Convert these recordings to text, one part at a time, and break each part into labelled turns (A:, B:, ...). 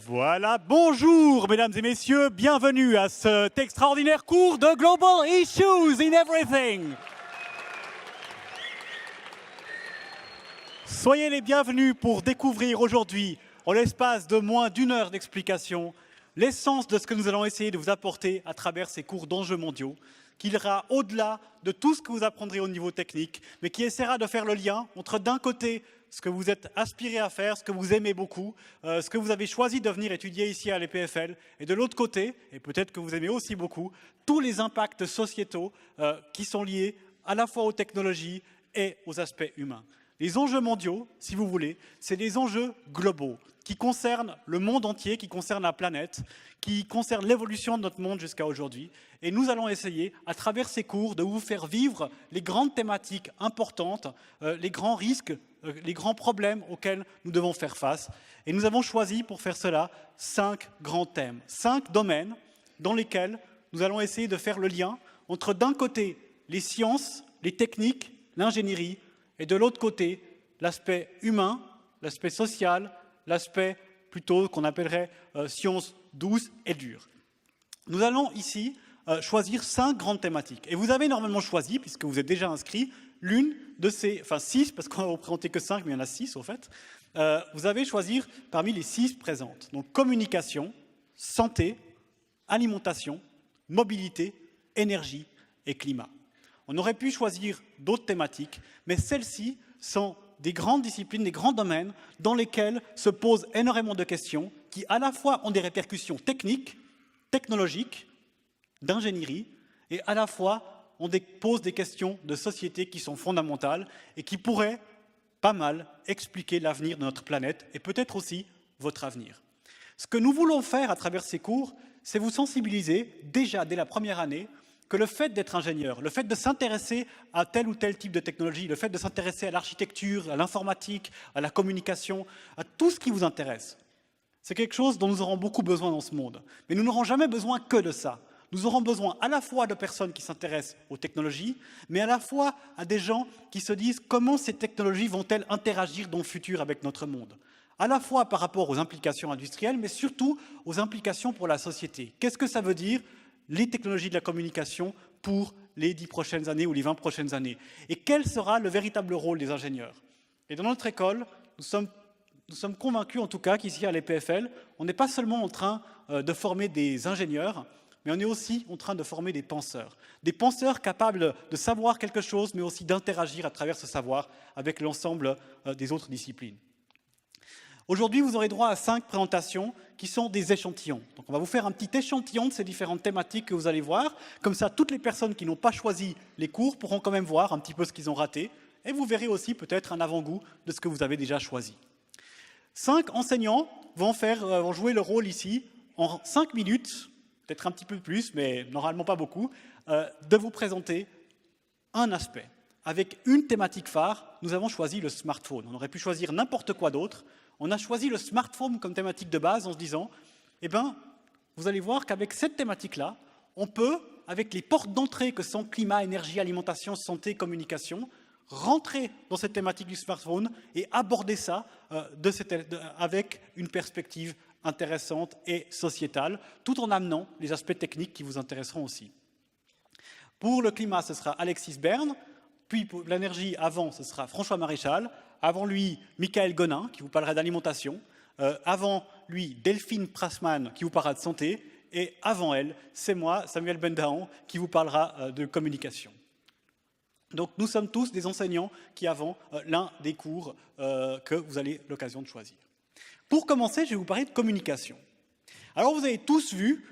A: Voilà, bonjour mesdames et messieurs, bienvenue à cet extraordinaire cours de Global Issues in Everything. Soyez les bienvenus pour découvrir aujourd'hui, en l'espace de moins d'une heure d'explication, l'essence de ce que nous allons essayer de vous apporter à travers ces cours d'enjeux mondiaux, qui ira au-delà de tout ce que vous apprendrez au niveau technique, mais qui essaiera de faire le lien entre d'un côté ce que vous êtes aspiré à faire, ce que vous aimez beaucoup, ce que vous avez choisi de venir étudier ici à l'EPFL, et de l'autre côté, et peut-être que vous aimez aussi beaucoup, tous les impacts sociétaux qui sont liés à la fois aux technologies et aux aspects humains. Les enjeux mondiaux, si vous voulez, c'est des enjeux globaux qui concernent le monde entier, qui concernent la planète, qui concernent l'évolution de notre monde jusqu'à aujourd'hui. Et nous allons essayer, à travers ces cours, de vous faire vivre les grandes thématiques importantes, les grands risques, les grands problèmes auxquels nous devons faire face. Et nous avons choisi, pour faire cela, 5 grands thèmes, 5 domaines dans lesquels nous allons essayer de faire le lien entre, d'un côté, les sciences, les techniques, l'ingénierie, et de l'autre côté, l'aspect humain, l'aspect social, l'aspect plutôt qu'on appellerait sciences douces et dures. Nous allons ici choisir 5 grandes thématiques. Et vous avez normalement choisi, puisque vous êtes déjà inscrit, l'une de ces, enfin 6, parce qu'on va vous présenter que 5, mais il y en a 6 au fait. Vous avez choisi parmi les 6 présentes. Donc communication, santé, alimentation, mobilité, énergie et climat. On aurait pu choisir d'autres thématiques, mais celles-ci sont des grandes disciplines, des grands domaines dans lesquels se posent énormément de questions qui à la fois ont des répercussions techniques, technologiques, d'ingénierie, et à la fois posent des questions de société qui sont fondamentales et qui pourraient pas mal expliquer l'avenir de notre planète et peut-être aussi votre avenir. Ce que nous voulons faire à travers ces cours, c'est vous sensibiliser déjà dès la première année que le fait d'être ingénieur, le fait de s'intéresser à tel ou tel type de technologie, le fait de s'intéresser à l'architecture, à l'informatique, à la communication, à tout ce qui vous intéresse, c'est quelque chose dont nous aurons beaucoup besoin dans ce monde. Mais nous n'aurons jamais besoin que de ça. Nous aurons besoin à la fois de personnes qui s'intéressent aux technologies, mais à la fois à des gens qui se disent comment ces technologies vont-elles interagir dans le futur avec notre monde. À la fois par rapport aux implications industrielles, mais surtout aux implications pour la société. Qu'est-ce que ça veut dire les technologies de la communication pour les 10 prochaines années ou les 20 prochaines années? Et quel sera le véritable rôle des ingénieurs? Et dans notre école, nous sommes convaincus en tout cas qu'ici à l'EPFL, on n'est pas seulement en train de former des ingénieurs, mais on est aussi en train de former des penseurs capables de savoir quelque chose, mais aussi d'interagir à travers ce savoir avec l'ensemble des autres disciplines. Aujourd'hui, vous aurez droit à 5 présentations qui sont des échantillons. Donc, on va vous faire un petit échantillon de ces différentes thématiques que vous allez voir. Comme ça, toutes les personnes qui n'ont pas choisi les cours pourront quand même voir un petit peu ce qu'ils ont raté. Et vous verrez aussi peut-être un avant-goût de ce que vous avez déjà choisi. 5 enseignants vont jouer le rôle ici en 5 minutes, peut-être un petit peu plus, mais normalement pas beaucoup, de vous présenter un aspect. Avec une thématique phare, nous avons choisi le smartphone. On aurait pu choisir n'importe quoi d'autre. On a choisi le smartphone comme thématique de base en se disant, eh bien, vous allez voir qu'avec cette thématique-là, on peut, avec les portes d'entrée que sont climat, énergie, alimentation, santé, communication, rentrer dans cette thématique du smartphone et aborder ça avec une perspective intéressante et sociétale, tout en amenant les aspects techniques qui vous intéresseront aussi. Pour le climat, ce sera Alexis Berne, puis pour l'énergie, avant, ce sera François Maréchal, avant lui, Michael Gonin, qui vous parlera d'alimentation, avant lui, Delphine Prassmann, qui vous parlera de santé, et avant elle, c'est moi, Samuel Bendahan, qui vous parlera de communication. Donc nous sommes tous des enseignants qui avons l'un des cours que vous avez l'occasion de choisir. Pour commencer, je vais vous parler de communication. Alors vous avez tous vu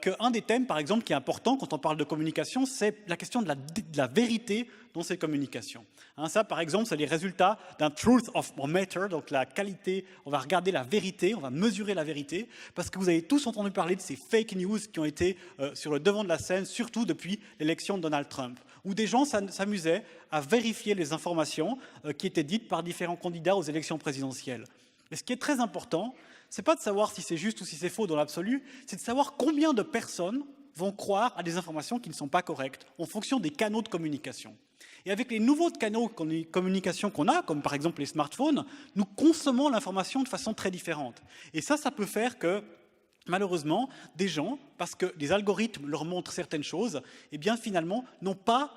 A: qu'un des thèmes, par exemple, qui est important quand on parle de communication, c'est la question de la vérité dans ces communications. Ça, par exemple, c'est les résultats d'un Truth of Matter, donc la qualité, on va regarder la vérité, on va mesurer la vérité, parce que vous avez tous entendu parler de ces fake news qui ont été sur le devant de la scène, surtout depuis l'élection de Donald Trump, où des gens s'amusaient à vérifier les informations qui étaient dites par différents candidats aux élections présidentielles. Mais ce qui est très important, ce n'est pas de savoir si c'est juste ou si c'est faux dans l'absolu, c'est de savoir combien de personnes vont croire à des informations qui ne sont pas correctes en fonction des canaux de communication. Et avec les nouveaux canaux de communication qu'on a, comme par exemple les smartphones, nous consommons l'information de façon très différente. Et ça peut faire que, malheureusement, des gens, parce que les algorithmes leur montrent certaines choses, eh bien finalement n'ont pas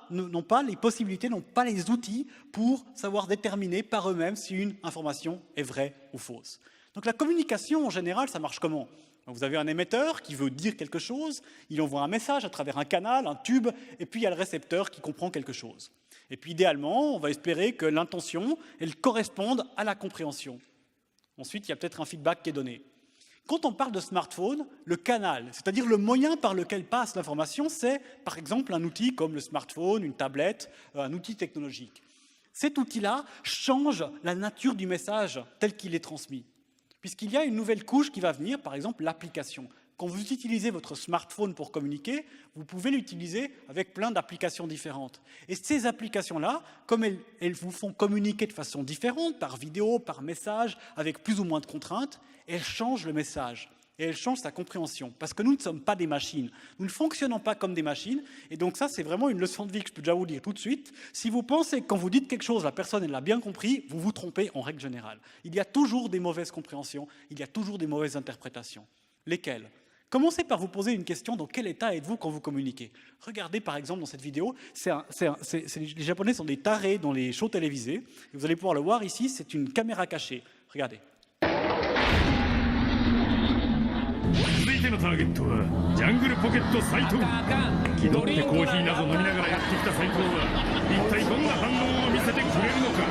A: les possibilités, n'ont pas les outils pour savoir déterminer par eux-mêmes si une information est vraie ou fausse. Donc la communication, en général, ça marche comment ? Vous avez un émetteur qui veut dire quelque chose, il envoie un message à travers un canal, un tube, et puis il y a le récepteur qui comprend quelque chose. Et puis idéalement, on va espérer que l'intention, elle corresponde à la compréhension. Ensuite, il y a peut-être un feedback qui est donné. Quand on parle de smartphone, le canal, c'est-à-dire le moyen par lequel passe l'information, c'est par exemple un outil comme le smartphone, une tablette, un outil technologique. Cet outil-là change la nature du message tel qu'il est transmis. Puisqu'il y a une nouvelle couche qui va venir, par exemple l'application. Quand vous utilisez votre smartphone pour communiquer, vous pouvez l'utiliser avec plein d'applications différentes. Et ces applications-là, comme elles vous font communiquer de façon différente, par vidéo, par message, avec plus ou moins de contraintes, elles changent le message et elles changent sa compréhension. Parce que nous ne sommes pas des machines. Nous ne fonctionnons pas comme des machines. Et donc ça, c'est vraiment une leçon de vie que je peux déjà vous dire tout de suite. Si vous pensez que quand vous dites quelque chose, la personne elle l'a bien compris, vous vous trompez en règle générale. Il y a toujours des mauvaises compréhensions, il y a toujours des mauvaises interprétations. Lesquelles ? Commencez par vous poser une question, dans quel état êtes-vous quand vous communiquez ? Regardez par exemple dans cette vidéo, les Japonais sont des tarés dans les shows télévisés. Et vous allez pouvoir le voir ici, c'est une caméra cachée. Regardez.
B: 続いてのターゲットはジャングルポケット斉藤。気取ってコーヒーなど飲みながらやってきた斉藤は一体どんな反応を見せてくれるのか。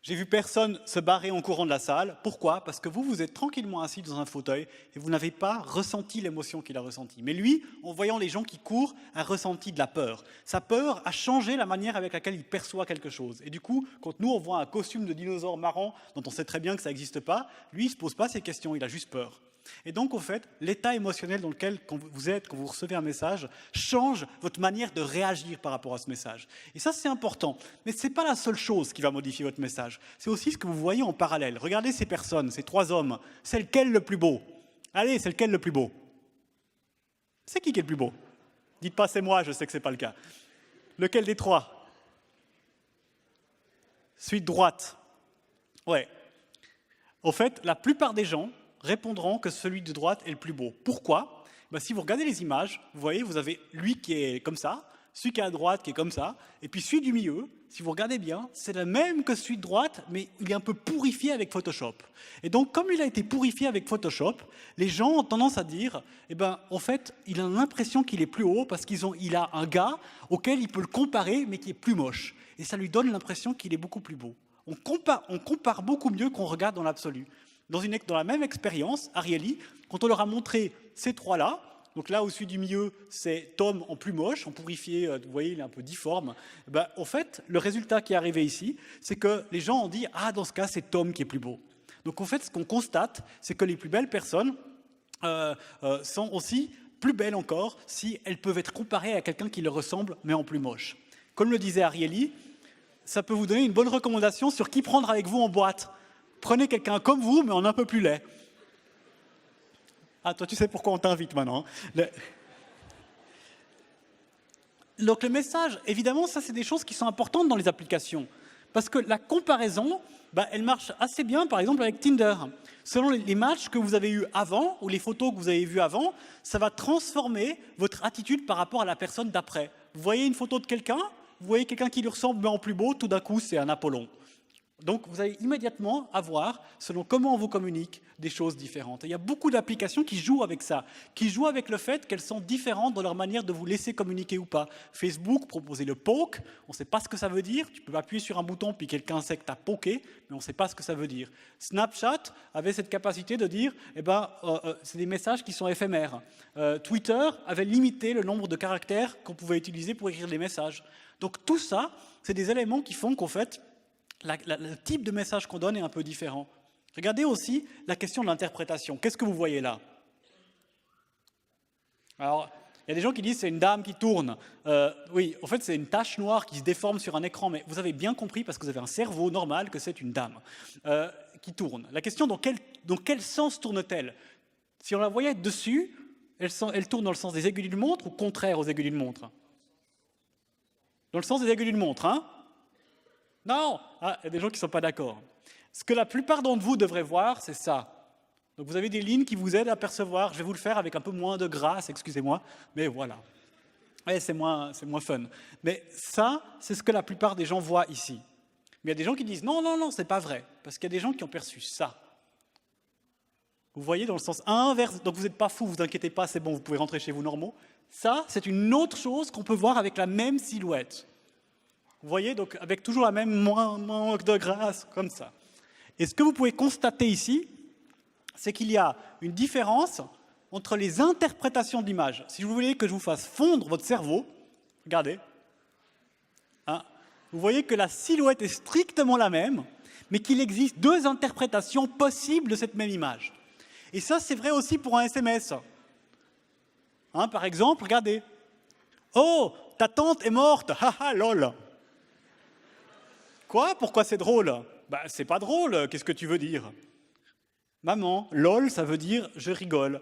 A: J'ai vu personne se barrer en courant de la salle. Pourquoi? Parce que vous êtes tranquillement assis dans un fauteuil et vous n'avez pas ressenti l'émotion qu'il a ressentie. Mais lui, en voyant les gens qui courent, a ressenti de la peur. Sa peur a changé la manière avec laquelle il perçoit quelque chose. Et du coup, quand nous, on voit un costume de dinosaure marrant, dont on sait très bien que ça n'existe pas, lui, il ne se pose pas ces questions, il a juste peur. Et donc, en fait, l'état émotionnel dans lequel vous êtes quand vous recevez un message change votre manière de réagir par rapport à ce message. Et ça, c'est important. Mais ce n'est pas la seule chose qui va modifier votre message. C'est aussi ce que vous voyez en parallèle. Regardez ces personnes, ces trois hommes. C'est lequel le plus beau? Allez, c'est lequel le plus beau? C'est qui est le plus beau? Dites pas c'est moi, je sais que ce n'est pas le cas. Lequel des trois? Celui de droite. Ouais. Au fait, la plupart des gens répondront que celui de droite est le plus beau. Pourquoi? Si vous regardez les images, vous voyez, vous avez lui qui est comme ça, celui qui est à droite qui est comme ça, et puis celui du milieu, si vous regardez bien, c'est le même que celui de droite, mais il est un peu purifié avec Photoshop. Et donc, comme il a été purifié avec Photoshop, les gens ont tendance à dire, en fait, il a l'impression qu'il est plus haut parce qu'il a un gars auquel il peut le comparer, mais qui est plus moche. Et ça lui donne l'impression qu'il est beaucoup plus beau. On compare beaucoup mieux qu'on regarde dans l'absolu. Dans la même expérience, Ariely, quand on leur a montré ces trois-là, donc là, au celui du milieu, c'est Tom en plus moche, en purifié, vous voyez, il est un peu difforme. En fait, le résultat qui est arrivé ici, c'est que les gens ont dit « Ah, dans ce cas, c'est Tom qui est plus beau ». Donc en fait, ce qu'on constate, c'est que les plus belles personnes sont aussi plus belles encore si elles peuvent être comparées à quelqu'un qui leur ressemble, mais en plus moche. Comme le disait Ariely, ça peut vous donner une bonne recommandation sur qui prendre avec vous en boîte. Prenez quelqu'un comme vous, mais en un peu plus laid. Ah, toi, tu sais pourquoi on t'invite maintenant. Donc, le message, évidemment, ça, c'est des choses qui sont importantes dans les applications. Parce que la comparaison, elle marche assez bien, par exemple, avec Tinder. Selon les matchs que vous avez eus avant, ou les photos que vous avez vues avant, ça va transformer votre attitude par rapport à la personne d'après. Vous voyez une photo de quelqu'un, vous voyez quelqu'un qui lui ressemble, mais en plus beau, tout d'un coup, c'est un Apollon. Donc, vous allez immédiatement avoir, selon comment on vous communique, des choses différentes. Et il y a beaucoup d'applications qui jouent avec ça, qui jouent avec le fait qu'elles sont différentes dans leur manière de vous laisser communiquer ou pas. Facebook proposait le poke, on ne sait pas ce que ça veut dire. Tu peux appuyer sur un bouton puis quelqu'un sait que tu as poké, mais on ne sait pas ce que ça veut dire. Snapchat avait cette capacité de dire, c'est des messages qui sont éphémères. Twitter avait limité le nombre de caractères qu'on pouvait utiliser pour écrire des messages. Donc tout ça, c'est des éléments qui font qu'en fait, le type de message qu'on donne est un peu différent. Regardez aussi la question de l'interprétation. Qu'est-ce que vous voyez là? Alors, il y a des gens qui disent que c'est une dame qui tourne. Oui, en fait, c'est une tache noire qui se déforme sur un écran, mais vous avez bien compris, parce que vous avez un cerveau normal, que c'est une dame qui tourne. La question, dans quel sens tourne-t-elle? Si on la voyait dessus, elle tourne dans le sens des aiguilles d'une montre ou contraire aux aiguilles d'une montre? Dans le sens des aiguilles d'une montre, hein? Non! Ah, il y a des gens qui ne sont pas d'accord. Ce que la plupart d'entre vous devraient voir, c'est ça. Donc vous avez des lignes qui vous aident à percevoir. Je vais vous le faire avec un peu moins de grâce, excusez-moi, mais voilà. Ouais, c'est moins fun. Mais ça, c'est ce que la plupart des gens voient ici. Mais il y a des gens qui disent non, non, non, c'est pas vrai, parce qu'il y a des gens qui ont perçu ça. Vous voyez, dans le sens inverse, donc vous n'êtes pas fou, vous inquiétez pas, c'est bon, vous pouvez rentrer chez vous normaux. Ça, c'est une autre chose qu'on peut voir avec la même silhouette. Vous voyez, donc avec toujours la même manque de grâce, comme ça. Et ce que vous pouvez constater ici, c'est qu'il y a une différence entre les interprétations d'images. Si vous voulez que je vous fasse fondre votre cerveau, regardez, hein, vous voyez que la silhouette est strictement la même, mais qu'il existe deux interprétations possibles de cette même image. Et ça, c'est vrai aussi pour un SMS. Hein, par exemple, regardez. Oh, ta tante est morte, haha, lol. Quoi? Pourquoi c'est drôle? Bah, c'est pas drôle, qu'est-ce que tu veux dire? Maman, lol, ça veut dire je rigole,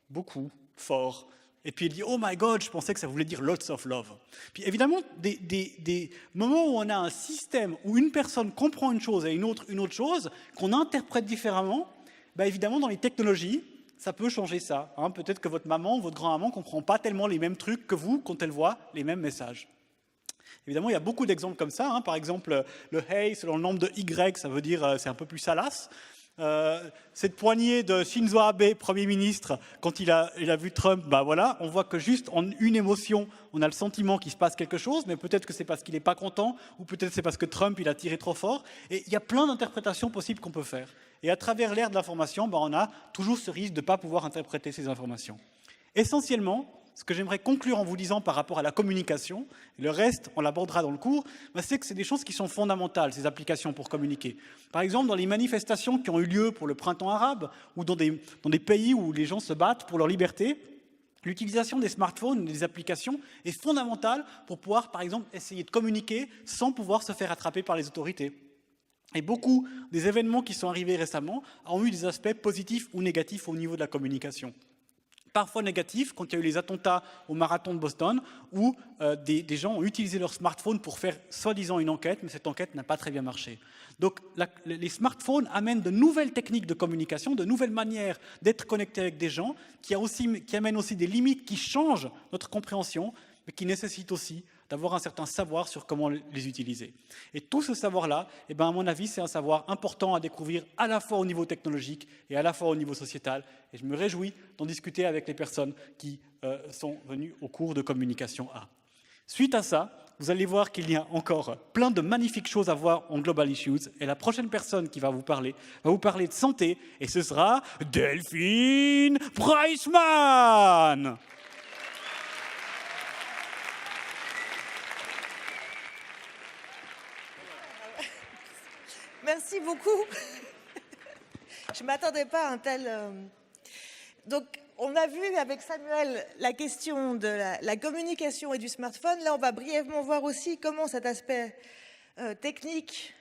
A: beaucoup, fort. Et puis il dit, oh my god, je pensais que ça voulait dire lots of love. Puis évidemment, des moments où on a un système où une personne comprend une chose et une autre chose, qu'on interprète différemment, bah évidemment, dans les technologies, ça peut changer ça. Hein. Peut-être que votre maman ou votre grand-maman ne comprend pas tellement les mêmes trucs que vous quand elle voit les mêmes messages. Évidemment, il y a beaucoup d'exemples comme ça. Hein. Par exemple, le hey, selon le nombre de Y, ça veut dire c'est un peu plus salace. Cette poignée de Shinzo Abe, Premier ministre, quand il a vu Trump, bah voilà, on voit que juste en une émotion, on a le sentiment qu'il se passe quelque chose, mais peut-être que c'est parce qu'il n'est pas content, ou peut-être c'est parce que Trump il a tiré trop fort. Et il y a plein d'interprétations possibles qu'on peut faire. Et à travers l'ère de l'information, bah, on a toujours ce risque de ne pas pouvoir interpréter ces informations. Essentiellement, ce que j'aimerais conclure en vous disant par rapport à la communication, et le reste, on l'abordera dans le cours, c'est que c'est des choses qui sont fondamentales, ces applications pour communiquer. Par exemple, dans les manifestations qui ont eu lieu pour le printemps arabe, ou dans des pays où les gens se battent pour leur liberté, l'utilisation des smartphones, des applications, est fondamentale pour pouvoir, par exemple, essayer de communiquer sans pouvoir se faire attraper par les autorités. Et beaucoup des événements qui sont arrivés récemment ont eu des aspects positifs ou négatifs au niveau de la communication. Parfois négatifs, quand il y a eu les attentats au marathon de Boston, où des gens ont utilisé leur smartphone pour faire soi-disant une enquête, mais cette enquête n'a pas très bien marché. Donc les smartphones amènent de nouvelles techniques de communication, de nouvelles manières d'être connectés avec des gens, qui amènent aussi des limites qui changent notre compréhension, mais qui nécessitent aussi d'avoir un certain savoir sur comment les utiliser. Et tout ce savoir-là, à mon avis, c'est un savoir important à découvrir à la fois au niveau technologique et à la fois au niveau sociétal. Et je me réjouis d'en discuter avec les personnes qui sont venues au cours de Communication A. Suite à ça, vous allez voir qu'il y a encore plein de magnifiques choses à voir en Global Issues. Et la prochaine personne qui va vous parler de santé, et ce sera Delphine Preissmann.
C: Merci beaucoup. Je ne m'attendais pas à un tel... Donc, on a vu avec Samuel la question de la communication et du smartphone. Là, on va brièvement voir aussi comment cet aspect technique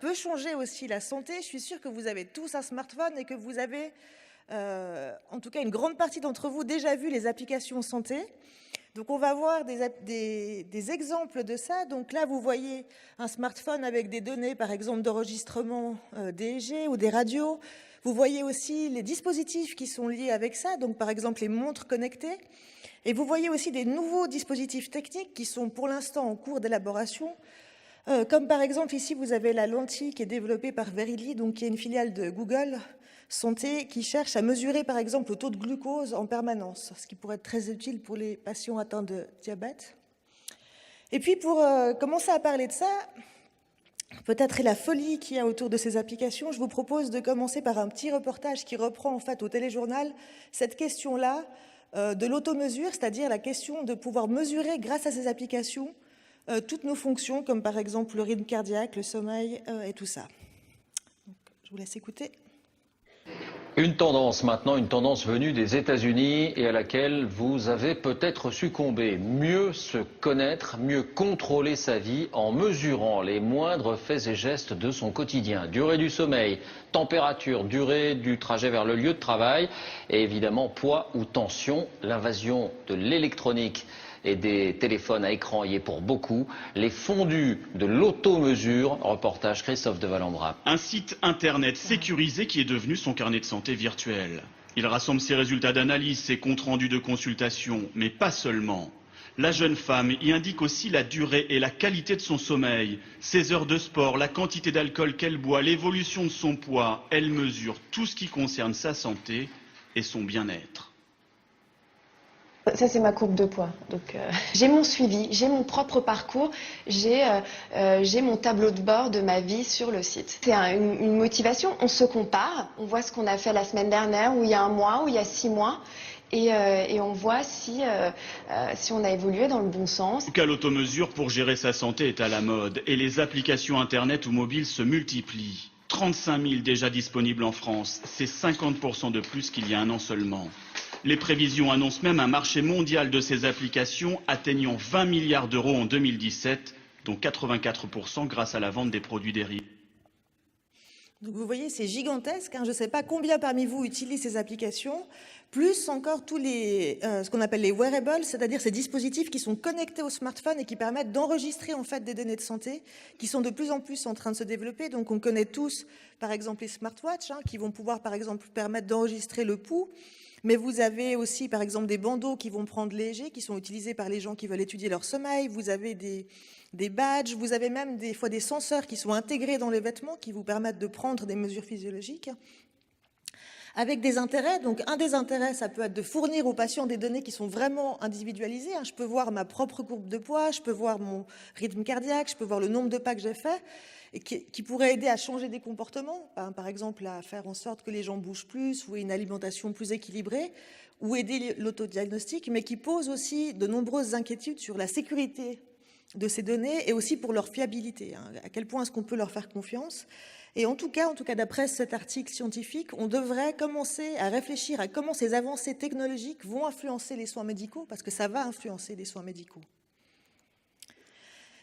C: peut changer aussi la santé. Je suis sûre que vous avez tous un smartphone et que vous avez, en tout cas une grande partie d'entre vous, déjà vu les applications santé. Donc, on va voir des exemples de ça. Donc là, vous voyez un smartphone avec des données, par exemple, d'enregistrement d'EEG ou des radios. Vous voyez aussi les dispositifs qui sont liés avec ça, donc par exemple les montres connectées. Et vous voyez aussi des nouveaux dispositifs techniques qui sont pour l'instant en cours d'élaboration, Comme par exemple ici, vous avez la lentille qui est développée par Verily, donc qui est une filiale de Google Santé, qui cherche à mesurer par exemple le taux de glucose en permanence, ce qui pourrait être très utile pour les patients atteints de diabète. Et puis pour commencer à parler de ça, peut-être la folie qu'il y a autour de ces applications, je vous propose de commencer par un petit reportage qui reprend en fait au téléjournal cette question-là de l'automesure, c'est-à-dire la question de pouvoir mesurer grâce à ces applications toutes nos fonctions, comme par exemple le rythme cardiaque, le sommeil et tout ça. Donc, je vous laisse écouter.
D: Une tendance maintenant, une tendance venue des États-Unis et à laquelle vous avez peut-être succombé. Mieux se connaître, mieux contrôler sa vie en mesurant les moindres faits et gestes de son quotidien. Durée du sommeil, température, durée du trajet vers le lieu de travail et évidemment poids ou tension. L'invasion de l'électronique et des téléphones à écran y est pour beaucoup. Les fondus de l'automesure, reportage Christophe de Valambra.
E: Un site internet sécurisé qui est devenu son carnet de santé virtuel. Il rassemble ses résultats d'analyse, ses comptes rendus de consultation, mais pas seulement. La jeune femme y indique aussi la durée et la qualité de son sommeil, ses heures de sport, la quantité d'alcool qu'elle boit, l'évolution de son poids. Elle mesure tout ce qui concerne sa santé et son bien-être.
F: Ça, c'est ma courbe de poids. Donc, j'ai mon suivi, j'ai mon propre parcours, j'ai mon tableau de bord de ma vie sur le site. C'est une motivation, on se compare, on voit ce qu'on a fait la semaine dernière, ou il y a un mois, ou il y a 6 mois, et on voit si on a évolué dans le bon sens.
E: En tout cas, l'automesure pour gérer sa santé est à la mode, et les applications internet ou mobiles se multiplient. 35 000 déjà disponibles en France, c'est 50% de plus qu'il y a un an seulement. Les prévisions annoncent même un marché mondial de ces applications atteignant 20 milliards d'euros en 2017, dont 84% grâce à la vente des produits dérivés.
C: Donc vous voyez, c'est gigantesque. Je ne sais pas combien parmi vous utilisent ces applications, plus encore tous les, ce qu'on appelle les wearables, c'est-à-dire ces dispositifs qui sont connectés au smartphone et qui permettent d'enregistrer en fait des données de santé, qui sont de plus en plus en train de se développer. Donc on connaît tous, par exemple, les smartwatches, qui vont pouvoir, par exemple, permettre d'enregistrer le pouls. Mais vous avez aussi, par exemple, des bandeaux qui vont prendre léger, qui sont utilisés par les gens qui veulent étudier leur sommeil. Vous avez des badges, vous avez même des fois des senseurs qui sont intégrés dans les vêtements qui vous permettent de prendre des mesures physiologiques. Avec des intérêts, donc un des intérêts, ça peut être de fournir aux patients des données qui sont vraiment individualisées. Je peux voir ma propre courbe de poids, je peux voir mon rythme cardiaque, je peux voir le nombre de pas que j'ai fait, et qui pourrait aider à changer des comportements, par exemple à faire en sorte que les gens bougent plus ou aient une alimentation plus équilibrée, ou aider l'autodiagnostic, mais qui pose aussi de nombreuses inquiétudes sur la sécurité de ces données et aussi pour leur fiabilité. À quel point est-ce qu'on peut leur faire confiance? Et en tout cas d'après cet article scientifique, on devrait commencer à réfléchir à comment ces avancées technologiques vont influencer les soins médicaux, parce que ça va influencer les soins médicaux.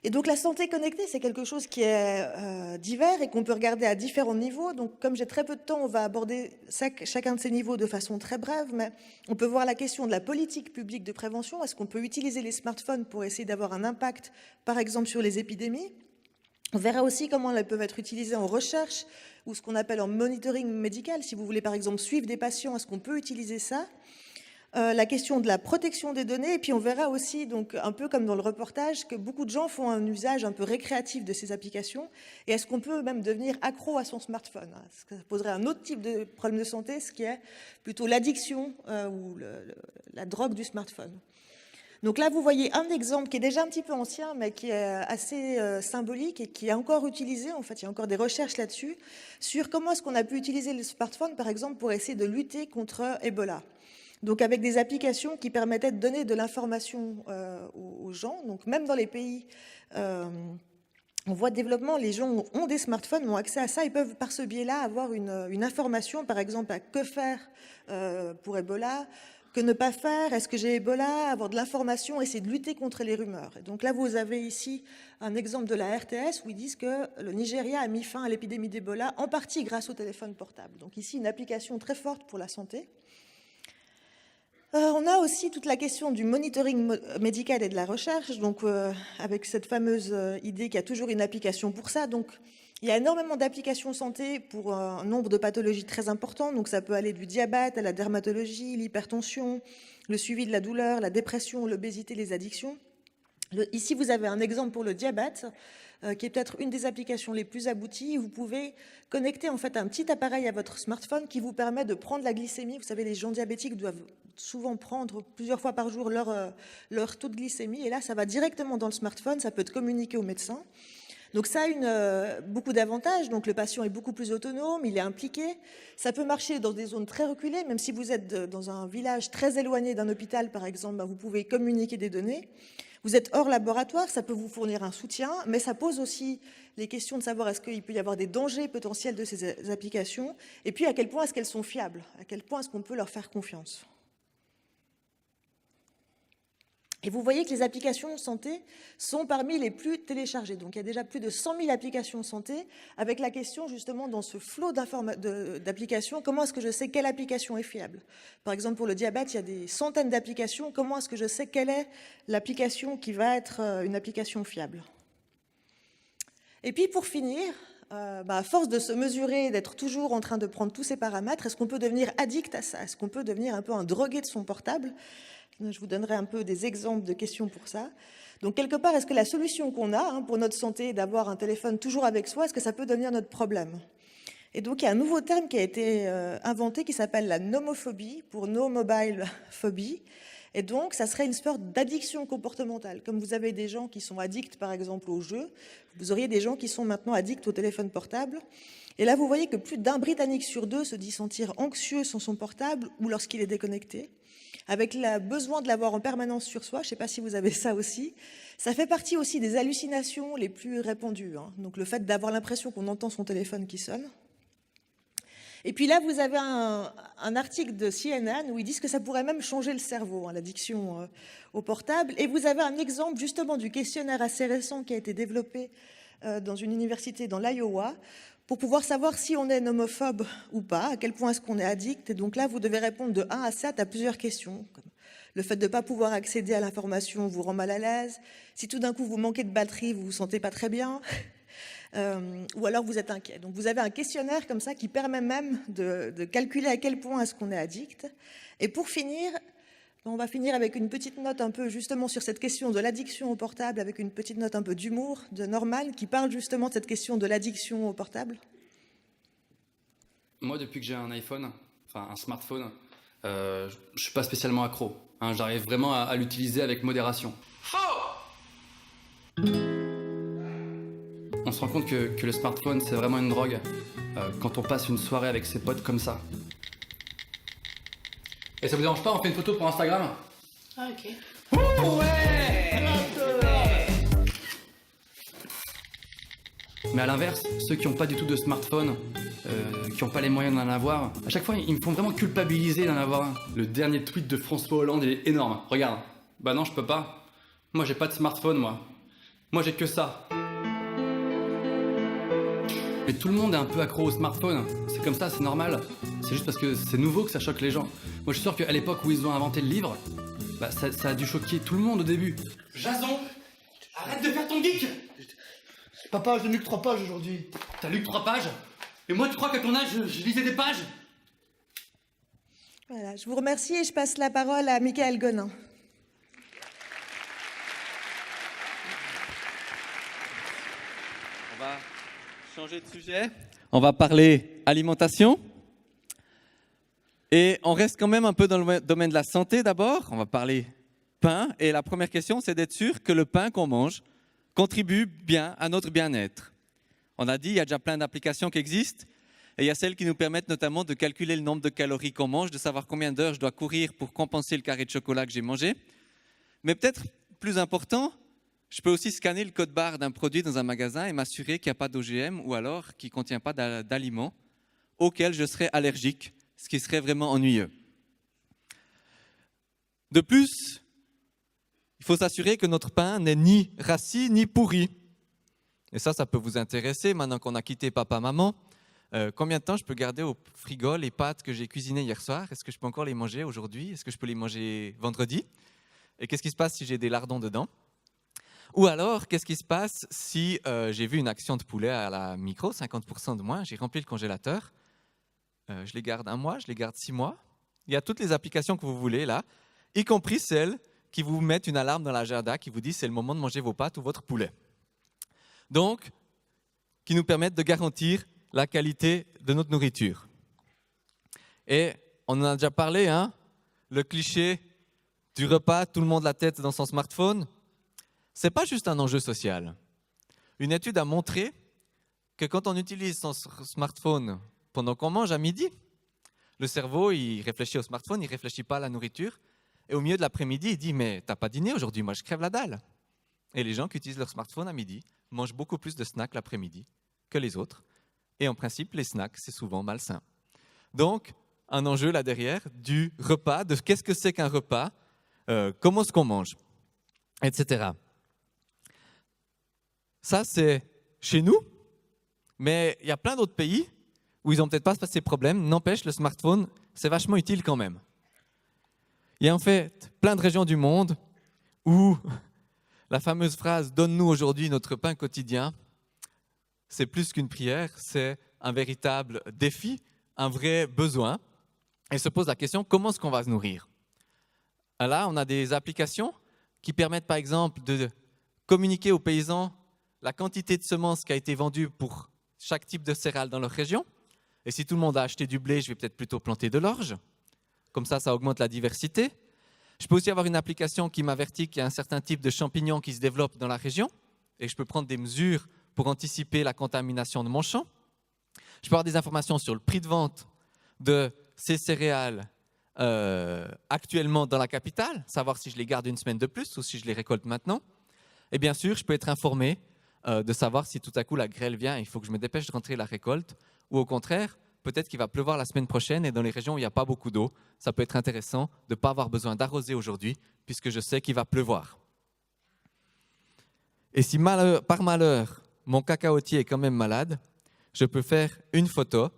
C: Et donc la santé connectée, c'est quelque chose qui est divers et qu'on peut regarder à différents niveaux. Donc comme j'ai très peu de temps, on va aborder chacun de ces niveaux de façon très brève, mais on peut voir la question de la politique publique de prévention. Est-ce qu'on peut utiliser les smartphones pour essayer d'avoir un impact, par exemple, sur les épidémies? On verra aussi comment elles peuvent être utilisées en recherche ou ce qu'on appelle en monitoring médical. Si vous voulez, par exemple, suivre des patients, est-ce qu'on peut utiliser ça? La question de la protection des données, et puis on verra aussi, donc, un peu comme dans le reportage, que beaucoup de gens font un usage un peu récréatif de ces applications, et est-ce qu'on peut même devenir accro à son smartphone? Ça poserait un autre type de problème de santé, ce qui est plutôt l'addiction ou la drogue du smartphone. Donc là, vous voyez un exemple qui est déjà un petit peu ancien, mais qui est assez symbolique et qui est encore utilisé. En fait, il y a encore des recherches là-dessus, sur comment est-ce qu'on a pu utiliser le smartphone, par exemple, pour essayer de lutter contre Ebola. Donc avec des applications qui permettaient de donner de l'information aux gens. Donc même dans les pays en voie de développement, les gens ont des smartphones, ont accès à ça, ils peuvent par ce biais-là avoir une information, par exemple, à que faire pour Ebola, que ne pas faire, est-ce que j'ai Ebola, avoir de l'information, essayer de lutter contre les rumeurs. Et donc là, vous avez ici un exemple de la RTS où ils disent que le Nigeria a mis fin à l'épidémie d'Ebola, en partie grâce au téléphone portable. Donc ici, une application très forte pour la santé. On a aussi toute la question du monitoring médical et de la recherche, donc avec cette fameuse idée qu'il y a toujours une application pour ça. Donc, il y a énormément d'applications santé pour un nombre de pathologies très important. Donc, ça peut aller du diabète à la dermatologie, l'hypertension, le suivi de la douleur, la dépression, l'obésité, les addictions. Ici, vous avez un exemple pour le diabète, qui est peut-être une des applications les plus abouties. Vous pouvez connecter en fait un petit appareil à votre smartphone qui vous permet de prendre la glycémie. Vous savez, les gens diabétiques doivent souvent prendre plusieurs fois par jour leur taux de glycémie. Et là, ça va directement dans le smartphone, ça peut être communiqué au médecin. Donc ça a beaucoup d'avantages. Donc le patient est beaucoup plus autonome, il est impliqué. Ça peut marcher dans des zones très reculées, même si vous êtes dans un village très éloigné d'un hôpital, par exemple, vous pouvez communiquer des données. Vous êtes hors laboratoire, ça peut vous fournir un soutien, mais ça pose aussi les questions de savoir est-ce qu'il peut y avoir des dangers potentiels de ces applications, et puis à quel point est-ce qu'elles sont fiables, à quel point est-ce qu'on peut leur faire confiance. Et vous voyez que les applications santé sont parmi les plus téléchargées. Donc il y a déjà plus de 100 000 applications santé, avec la question justement dans ce flot d'applications, comment est-ce que je sais quelle application est fiable? Par exemple pour le diabète, il y a des centaines d'applications, comment est-ce que je sais quelle est l'application qui va être une application fiable? Et puis pour finir, à force de se mesurer, d'être toujours en train de prendre tous ces paramètres, est-ce qu'on peut devenir addict à ça? Est-ce qu'on peut devenir un peu un drogué de son portable? Je vous donnerai un peu des exemples de questions pour ça. Donc, quelque part, est-ce que la solution qu'on a pour notre santé, d'avoir un téléphone toujours avec soi, est-ce que ça peut devenir notre problème? Et donc, il y a un nouveau terme qui a été inventé qui s'appelle la nomophobie, pour no mobile phobie. Et donc, ça serait une sorte d'addiction comportementale. Comme vous avez des gens qui sont addicts, par exemple, aux jeux, vous auriez des gens qui sont maintenant addicts au téléphone portable. Et là, vous voyez que plus d'un Britannique sur deux se dit sentir anxieux sans son portable ou lorsqu'il est déconnecté, avec le besoin de l'avoir en permanence sur soi. Je ne sais pas si vous avez ça aussi. Ça fait partie aussi des hallucinations les plus répandues. Donc le fait d'avoir l'impression qu'on entend son téléphone qui sonne. Et puis là, vous avez un article de CNN où ils disent que ça pourrait même changer le cerveau, l'addiction au portable. Et vous avez un exemple justement du questionnaire assez récent qui a été développé dans une université dans l'Iowa, pour pouvoir savoir si on est nomophobe ou pas, à quel point est-ce qu'on est addict. Et donc là, vous devez répondre de 1 à 7 à plusieurs questions, comme le fait de ne pas pouvoir accéder à l'information vous rend mal à l'aise, si tout d'un coup vous manquez de batterie, vous vous sentez pas très bien, ou alors vous êtes inquiet. Donc vous avez un questionnaire comme ça qui permet même de calculer à quel point est-ce qu'on est addict. Et pour finir, on va finir avec une petite note un peu justement sur cette question de l'addiction au portable, avec une petite note un peu d'humour de Norman qui parle justement de cette question de l'addiction au portable.
G: Moi, depuis que j'ai un iPhone, enfin un smartphone, je suis pas spécialement accro. J'arrive vraiment à l'utiliser avec modération. On se rend compte que le smartphone, c'est vraiment une drogue quand on passe une soirée avec ses potes comme ça. Et ça vous dérange pas, on fait une photo pour Instagram?
H: Ah, ok.
G: Mais à l'inverse, ceux qui n'ont pas du tout de smartphone, qui n'ont pas les moyens d'en avoir, à chaque fois, ils me font vraiment culpabiliser d'en avoir un. Le dernier tweet de François Hollande est énorme. Regarde. Bah non, je peux pas. Moi, j'ai pas de smartphone, moi. Moi, j'ai que ça. Mais tout le monde est un peu accro au smartphone. C'est comme ça, c'est normal. C'est juste parce que c'est nouveau que ça choque les gens. Moi, je suis sûr qu'à l'époque où ils ont inventé le livre, bah, ça a dû choquer tout le monde au début. Jason, arrête de faire ton geek!
H: Papa, je n'ai lu que 3 pages aujourd'hui.
G: T'as lu que 3 pages? Et moi, tu crois qu'à ton âge, je lisais des pages?
C: Voilà, je vous remercie et je passe la parole à Michael Gonin.
I: On va changer de sujet. On va parler alimentation. Et on reste quand même un peu dans le domaine de la santé d'abord. On va parler pain. Et la première question, c'est d'être sûr que le pain qu'on mange contribue bien à notre bien-être. On a dit, il y a déjà plein d'applications qui existent. Et il y a celles qui nous permettent notamment de calculer le nombre de calories qu'on mange, de savoir combien d'heures je dois courir pour compenser le carré de chocolat que j'ai mangé. Mais peut-être plus important, je peux aussi scanner le code barre d'un produit dans un magasin et m'assurer qu'il n'y a pas d'OGM ou alors qu'il ne contient pas d'aliments auxquels je serais allergique, ce qui serait vraiment ennuyeux. De plus, il faut s'assurer que notre pain n'est ni rassis ni pourri. Et ça peut vous intéresser maintenant qu'on a quitté papa-maman. Combien de temps je peux garder au frigo les pâtes que j'ai cuisinées hier soir? Est-ce que je peux encore les manger aujourd'hui? Est-ce que je peux les manger vendredi? Et qu'est-ce qui se passe si j'ai des lardons dedans? Ou alors, qu'est-ce qui se passe si j'ai vu une action de poulet à la micro, 50% de moins, j'ai rempli le congélateur, je les garde 1 mois, je les garde 6 mois. Il y a toutes les applications que vous voulez là, y compris celles qui vous mettent une alarme dans l'agenda qui vous dit c'est le moment de manger vos pâtes ou votre poulet. Donc, qui nous permettent de garantir la qualité de notre nourriture. Et on en a déjà parlé, hein, le cliché du repas, tout le monde la tête dans son smartphone, ce n'est pas juste un enjeu social. Une étude a montré que quand on utilise son smartphone pendant qu'on mange à midi, le cerveau, il réfléchit au smartphone, il ne réfléchit pas à la nourriture. Et au milieu de l'après-midi, il dit « mais t'as pas dîné aujourd'hui, moi je crève la dalle ». Et les gens qui utilisent leur smartphone à midi mangent beaucoup plus de snacks l'après-midi que les autres. Et en principe, les snacks, c'est souvent malsain. Donc, un enjeu là derrière du repas, de qu'est-ce que c'est qu'un repas, comment est-ce qu'on mange, etc. Ça, c'est chez nous, mais il y a plein d'autres pays où ils n'ont peut-être pas ces problèmes. N'empêche, le smartphone, c'est vachement utile quand même. Il y a en fait plein de régions du monde où la fameuse phrase « Donne-nous aujourd'hui notre pain quotidien », c'est plus qu'une prière, c'est un véritable défi, un vrai besoin. Et se pose la question, comment est-ce qu'on va se nourrir? Là, on a des applications qui permettent par exemple de communiquer aux paysans la quantité de semences qui a été vendue pour chaque type de céréales dans leur région. Et si tout le monde a acheté du blé, je vais peut-être plutôt planter de l'orge. Comme ça augmente la diversité. Je peux aussi avoir une application qui m'avertit qu'il y a un certain type de champignons qui se développe dans la région et je peux prendre des mesures pour anticiper la contamination de mon champ. Je peux avoir des informations sur le prix de vente de ces céréales actuellement dans la capitale, savoir si je les garde une semaine de plus ou si je les récolte maintenant. Et bien sûr, je peux être informé de savoir si tout à coup la grêle vient et il faut que je me dépêche de rentrer la récolte ou au contraire, peut-être qu'il va pleuvoir la semaine prochaine et dans les régions où il n'y a pas beaucoup d'eau, ça peut être intéressant de ne pas avoir besoin d'arroser aujourd'hui puisque je sais qu'il va pleuvoir. Et si par malheur, mon cacaotier est quand même malade, je peux faire une photo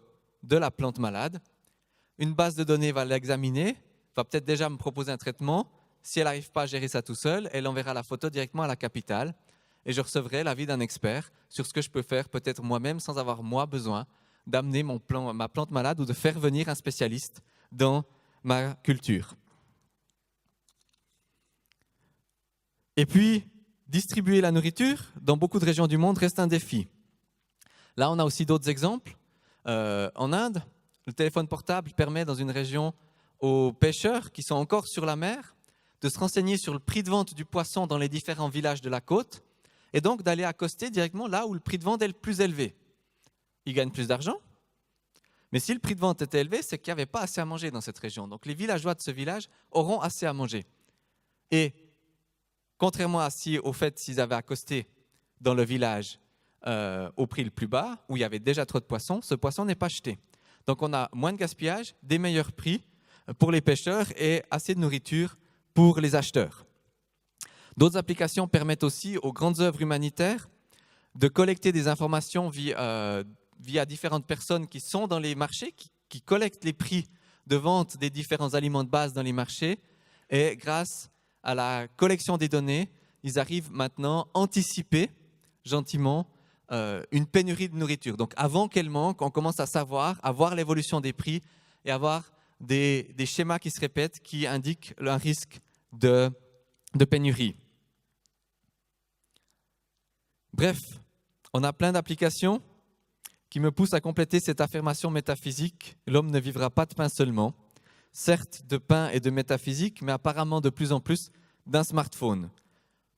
I: de la plante malade. Une base de données va l'examiner, va peut-être déjà me proposer un traitement. Si elle n'arrive pas à gérer ça tout seul, elle enverra la photo directement à la capitale et je recevrai l'avis d'un expert sur ce que je peux faire peut-être moi-même sans avoir moi besoin d'amener ma plante malade ou de faire venir un spécialiste dans ma culture. Et puis, distribuer la nourriture dans beaucoup de régions du monde reste un défi. Là, on a aussi d'autres exemples. En Inde, le téléphone portable permet dans une région aux pêcheurs qui sont encore sur la mer de se renseigner sur le prix de vente du poisson dans les différents villages de la côte et donc d'aller accoster directement là où le prix de vente est le plus élevé. Ils gagnent plus d'argent, mais si le prix de vente était élevé, c'est qu'il n'y avait pas assez à manger dans cette région. Donc les villageois de ce village auront assez à manger. Et contrairement au fait s'ils avaient accosté dans le village au prix le plus bas, où il y avait déjà trop de poissons, ce poisson n'est pas acheté. Donc on a moins de gaspillage, des meilleurs prix pour les pêcheurs et assez de nourriture pour les acheteurs. D'autres applications permettent aussi aux grandes œuvres humanitaires de collecter des informations via différentes personnes qui sont dans les marchés, qui collectent les prix de vente des différents aliments de base dans les marchés. Et grâce à la collection des données, ils arrivent maintenant à anticiper gentiment une pénurie de nourriture. Donc avant qu'elle manque, on commence à voir l'évolution des prix et à voir des schémas qui se répètent qui indiquent un risque de pénurie. Bref, on a plein d'applications qui me poussent à compléter cette affirmation métaphysique. L'homme ne vivra pas de pain seulement, certes de pain et de métaphysique, mais apparemment de plus en plus d'un smartphone.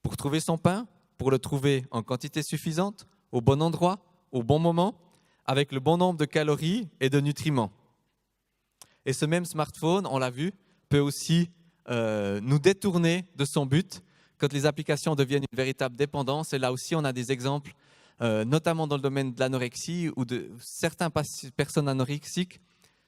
I: Pour trouver son pain, pour le trouver en quantité suffisante, au bon endroit, au bon moment, avec le bon nombre de calories et de nutriments. Et ce même smartphone, on l'a vu, peut aussi nous détourner de son but quand les applications deviennent une véritable dépendance. Et là aussi, on a des exemples, notamment dans le domaine de l'anorexie, où certaines personnes anorexiques,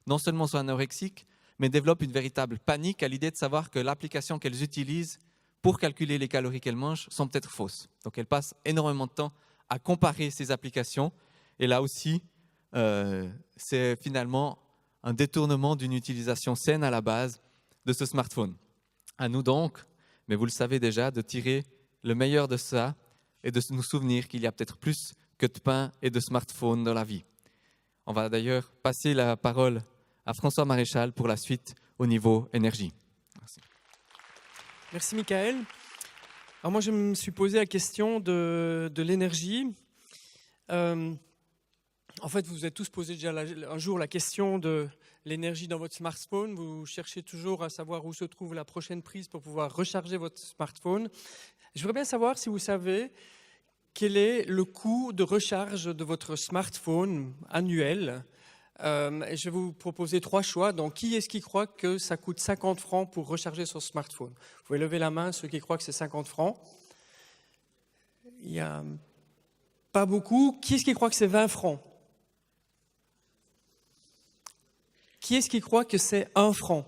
I: non seulement sont anorexiques, mais développent une véritable panique à l'idée de savoir que l'application qu'elles utilisent pour calculer les calories qu'elles mangent sont peut-être fausses. Donc elles passent énormément de temps à comparer ces applications. Et là aussi, c'est finalement un détournement d'une utilisation saine à la base de ce smartphone. À nous donc, mais vous le savez déjà, de tirer le meilleur de ça et de nous souvenir qu'il y a peut-être plus que de pain et de smartphone dans la vie. On va d'ailleurs passer la parole à François Maréchal pour la suite au niveau énergie. Merci.
J: Merci Michael. Alors moi je me suis posé la question de l'énergie. En fait vous vous êtes tous posé déjà un jour la question de l'énergie dans votre smartphone. Vous cherchez toujours à savoir où se trouve la prochaine prise pour pouvoir recharger votre smartphone. Je voudrais bien savoir si vous savez quel est le coût de recharge de votre smartphone annuel. Et je vais vous proposer 3 choix. Donc, qui est-ce qui croit que ça coûte 50 francs pour recharger son smartphone? Vous pouvez lever la main, ceux qui croient que c'est 50 francs. Il n'y a pas beaucoup. Qui est-ce qui croit que c'est 20 francs? Qui est-ce qui croit que c'est 1 franc?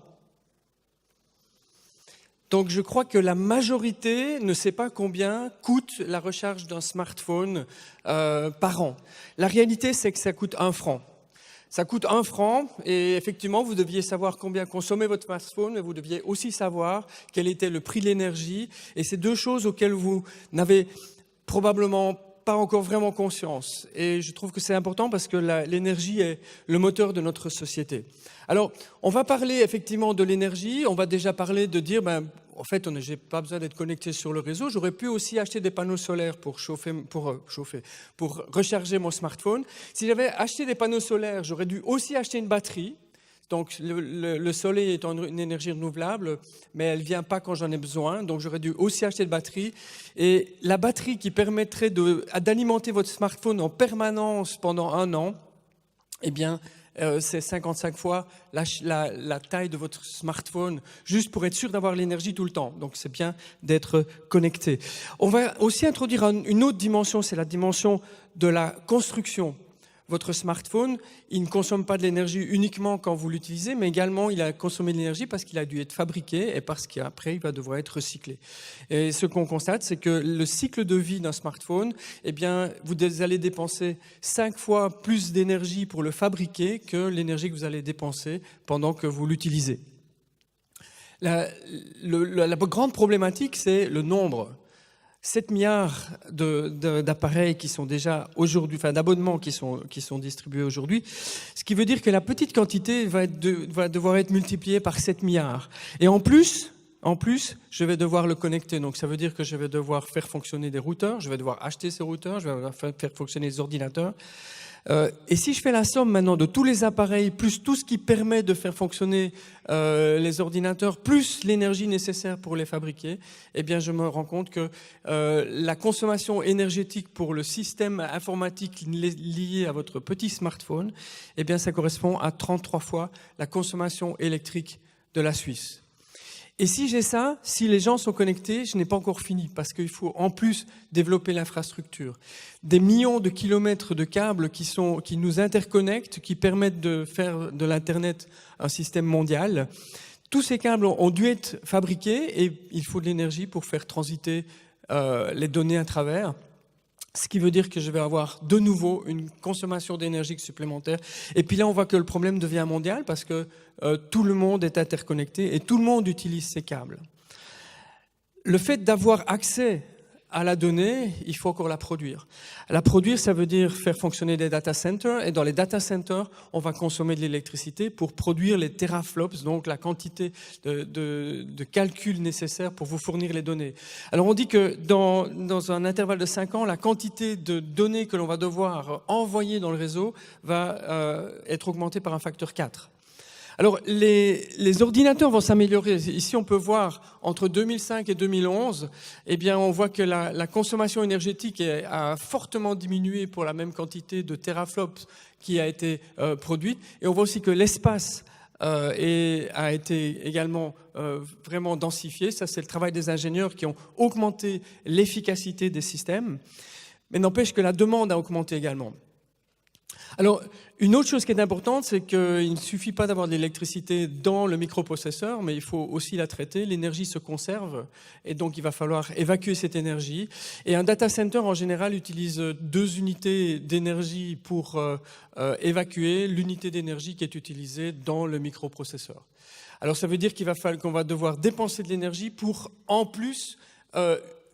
J: Donc, je crois que la majorité ne sait pas combien coûte la recharge d'un smartphone par an. La réalité, c'est que ça coûte 1 franc. Ça coûte 1 franc et effectivement, vous deviez savoir combien consommait votre smartphone, mais vous deviez aussi savoir quel était le prix de l'énergie. Et c'est 2 choses auxquelles vous n'avez probablement pas encore vraiment conscience. Et je trouve que c'est important parce que l'énergie est le moteur de notre société. Alors, on va parler effectivement de l'énergie. On va déjà parler de dire, en fait, je n'ai pas besoin d'être connecté sur le réseau. J'aurais pu aussi acheter des panneaux solaires pour recharger mon smartphone. Si j'avais acheté des panneaux solaires, j'aurais dû aussi acheter une batterie. Donc, le soleil est une énergie renouvelable, mais elle ne vient pas quand j'en ai besoin. Donc, j'aurais dû aussi acheter une batterie. Et la batterie qui permettrait d'alimenter votre smartphone en permanence pendant 1 an, eh bien, c'est 55 fois la taille de votre smartphone, juste pour être sûr d'avoir l'énergie tout le temps. Donc, c'est bien d'être connecté. On va aussi introduire une autre dimension, c'est la dimension de la construction. Votre smartphone, il ne consomme pas de l'énergie uniquement quand vous l'utilisez, mais également il a consommé de l'énergie parce qu'il a dû être fabriqué et parce qu'après il va devoir être recyclé. Et ce qu'on constate, c'est que le cycle de vie d'un smartphone, eh bien, vous allez dépenser 5 fois plus d'énergie pour le fabriquer que l'énergie que vous allez dépenser pendant que vous l'utilisez. La grande problématique, c'est le nombre. 7 milliards d'appareils qui sont déjà aujourd'hui, enfin d'abonnements qui sont distribués aujourd'hui, ce qui veut dire que la petite quantité va devoir être multipliée par 7 milliards. Et en plus, je vais devoir le connecter. Donc ça veut dire que je vais devoir faire fonctionner des routeurs, je vais devoir acheter ces routeurs, je vais devoir faire fonctionner les ordinateurs. Et si je fais la somme maintenant de tous les appareils, plus tout ce qui permet de faire fonctionner les ordinateurs, plus l'énergie nécessaire pour les fabriquer, eh bien je me rends compte que la consommation énergétique pour le système informatique lié à votre petit smartphone, eh bien ça correspond à 33 fois la consommation électrique de la Suisse. Et si j'ai ça, si les gens sont connectés, je n'ai pas encore fini parce qu'il faut en plus développer l'infrastructure. Des millions de kilomètres de câbles qui nous interconnectent, qui permettent de faire de l'Internet un système mondial. Tous ces câbles ont dû être fabriqués et il faut de l'énergie pour faire transiter les données à travers. Ce qui veut dire que je vais avoir de nouveau une consommation d'énergie supplémentaire. Et puis là, on voit que le problème devient mondial parce que tout le monde est interconnecté et tout le monde utilise ces câbles. Le fait d'avoir accès à la donnée, il faut encore la produire. La produire, ça veut dire faire fonctionner des data centers. Et dans les data centers, on va consommer de l'électricité pour produire les teraflops, donc la quantité de calculs nécessaires pour vous fournir les données. Alors on dit que dans un intervalle de 5 ans, la quantité de données que l'on va devoir envoyer dans le réseau va être augmentée par un facteur 4. Alors, les ordinateurs vont s'améliorer. Ici, on peut voir, entre 2005 et 2011, eh bien, on voit que la consommation énergétique a fortement diminué pour la même quantité de teraflops qui a été produite. Et on voit aussi que l'espace a été également vraiment densifié. Ça, c'est le travail des ingénieurs qui ont augmenté l'efficacité des systèmes. Mais n'empêche que la demande a augmenté également. Alors, une autre chose qui est importante, c'est qu'il ne suffit pas d'avoir de l'électricité dans le microprocesseur, mais il faut aussi la traiter. L'énergie se conserve et donc il va falloir évacuer cette énergie. Et un data center, en général, utilise 2 unités d'énergie pour évacuer l'unité d'énergie qui est utilisée dans le microprocesseur. Alors, ça veut dire qu'on va devoir dépenser de l'énergie pour, en plus,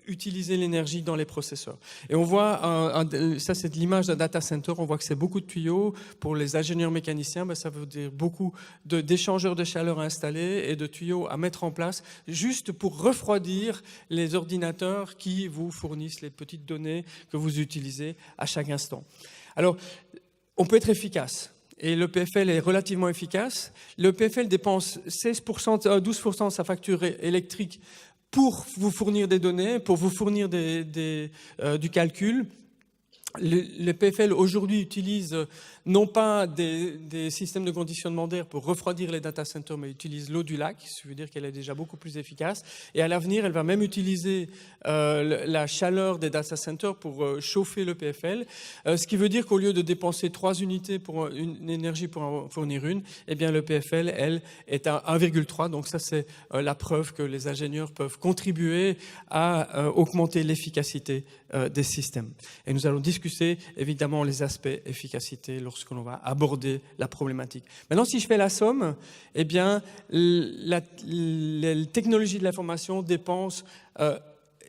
J: utiliser l'énergie dans les processeurs. Et on voit, ça c'est l'image d'un data center, on voit que c'est beaucoup de tuyaux. Pour les ingénieurs mécaniciens, ça veut dire beaucoup d'échangeurs de chaleur installés et de tuyaux à mettre en place juste pour refroidir les ordinateurs qui vous fournissent les petites données que vous utilisez à chaque instant. Alors, on peut être efficace. Et le PFL est relativement efficace. Le PFL dépense 12% de sa facture électrique pour vous fournir des données, pour vous fournir du calcul. Le PFL aujourd'hui utilise non pas des systèmes de conditionnement d'air pour refroidir les data centers, mais utilise l'eau du lac, ce qui veut dire qu'elle est déjà beaucoup plus efficace. Et à l'avenir, elle va même utiliser la chaleur des data centers pour chauffer le PFL, ce qui veut dire qu'au lieu de dépenser 3 unités pour une énergie pour en fournir une, eh bien le PFL, elle, est à 1,3. Donc ça, c'est la preuve que les ingénieurs peuvent contribuer à augmenter l'efficacité des systèmes. Et nous allons discuter évidemment les aspects efficacité lorsque l'on va aborder la problématique. Maintenant, si je fais la somme, eh bien, la technologie de l'information dépense,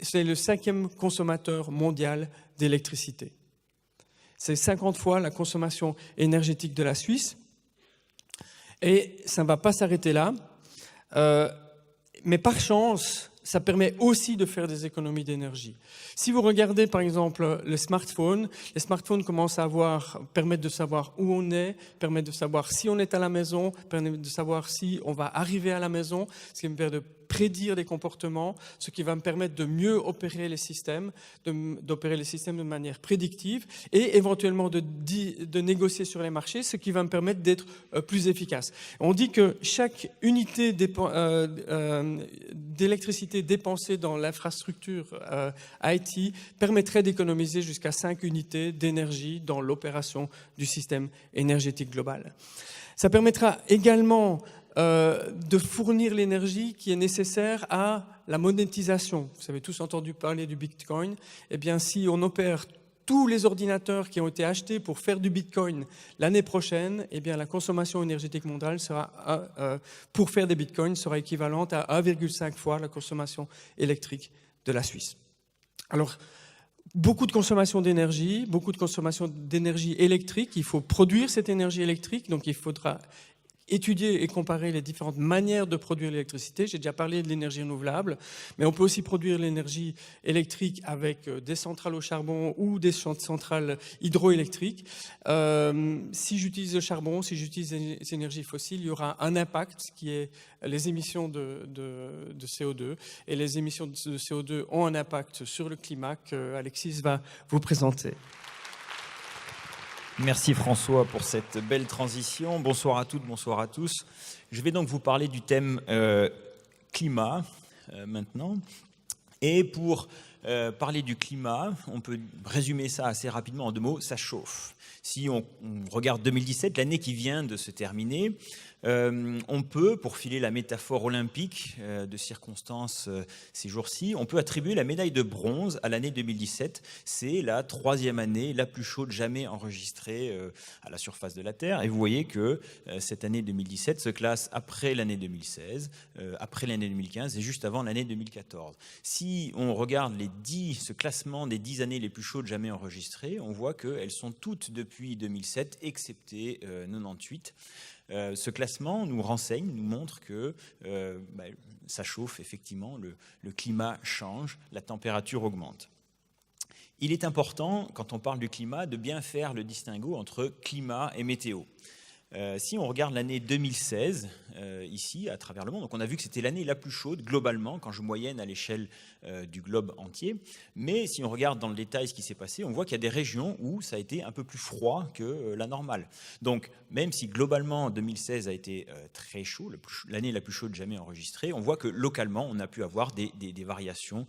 J: c'est le 5e consommateur mondial d'électricité. C'est 50 fois la consommation énergétique de la Suisse. Et ça ne va pas s'arrêter là. Mais par chance, ça permet aussi de faire des économies d'énergie. Si vous regardez par exemple les smartphones commencent à permettent de savoir où on est, permettent de savoir si on est à la maison, permettent de savoir si on va arriver à la maison, ce qui me permet de prédire des comportements, ce qui va me permettre de mieux opérer les systèmes, d'opérer les systèmes de manière prédictive et éventuellement de négocier sur les marchés, ce qui va me permettre d'être plus efficace. On dit que chaque unité d'électricité dépensée dans l'infrastructure IT permettrait d'économiser jusqu'à 5 unités d'énergie dans l'opération du système énergétique global. Ça permettra également de fournir l'énergie qui est nécessaire à la monétisation. Vous avez tous entendu parler du Bitcoin. Eh bien, si on opère tous les ordinateurs qui ont été achetés pour faire du Bitcoin l'année prochaine, eh bien, la consommation énergétique mondiale pour faire des Bitcoins sera équivalente à 1,5 fois la consommation électrique de la Suisse. Alors, beaucoup de consommation d'énergie électrique. Il faut produire cette énergie électrique, donc il faudra étudier et comparer les différentes manières de produire l'électricité. J'ai déjà parlé de l'énergie renouvelable, mais on peut aussi produire l'énergie électrique avec des centrales au charbon ou des centrales hydroélectriques. Si j'utilise le charbon, si j'utilise des énergies fossiles, il y aura un impact qui est les émissions de CO2. Et les émissions de CO2 ont un impact sur le climat qu'Alexis va vous présenter.
K: Merci François pour cette belle transition. Bonsoir à toutes, bonsoir à tous. Je vais donc vous parler du thème climat maintenant. Et pour parler du climat, on peut résumer ça assez rapidement en 2 mots, ça chauffe. Si on regarde 2017, l'année qui vient de se terminer, on peut, pour filer la métaphore olympique de circonstances ces jours-ci, on peut attribuer la médaille de bronze à l'année 2017. C'est la 3e année la plus chaude jamais enregistrée à la surface de la Terre. Et vous voyez que cette année 2017 se classe après l'année 2016, après l'année 2015 et juste avant l'année 2014. Si on regarde ce classement des 10 années les plus chaudes jamais enregistrées, on voit qu'elles sont toutes depuis 2007, excepté 98. Ce classement nous renseigne, nous montre que ça chauffe effectivement, le climat change, la température augmente. Il est important, quand on parle du climat, de bien faire le distinguo entre climat et météo. Si on regarde l'année 2016, ici, à travers le monde, donc on a vu que c'était l'année la plus chaude, globalement, quand je moyenne à l'échelle du globe entier. Mais si on regarde dans le détail ce qui s'est passé, on voit qu'il y a des régions où ça a été un peu plus froid que la normale. Donc, même si globalement 2016 a été très chaud, l'année la plus chaude jamais enregistrée, on voit que localement, on a pu avoir des variations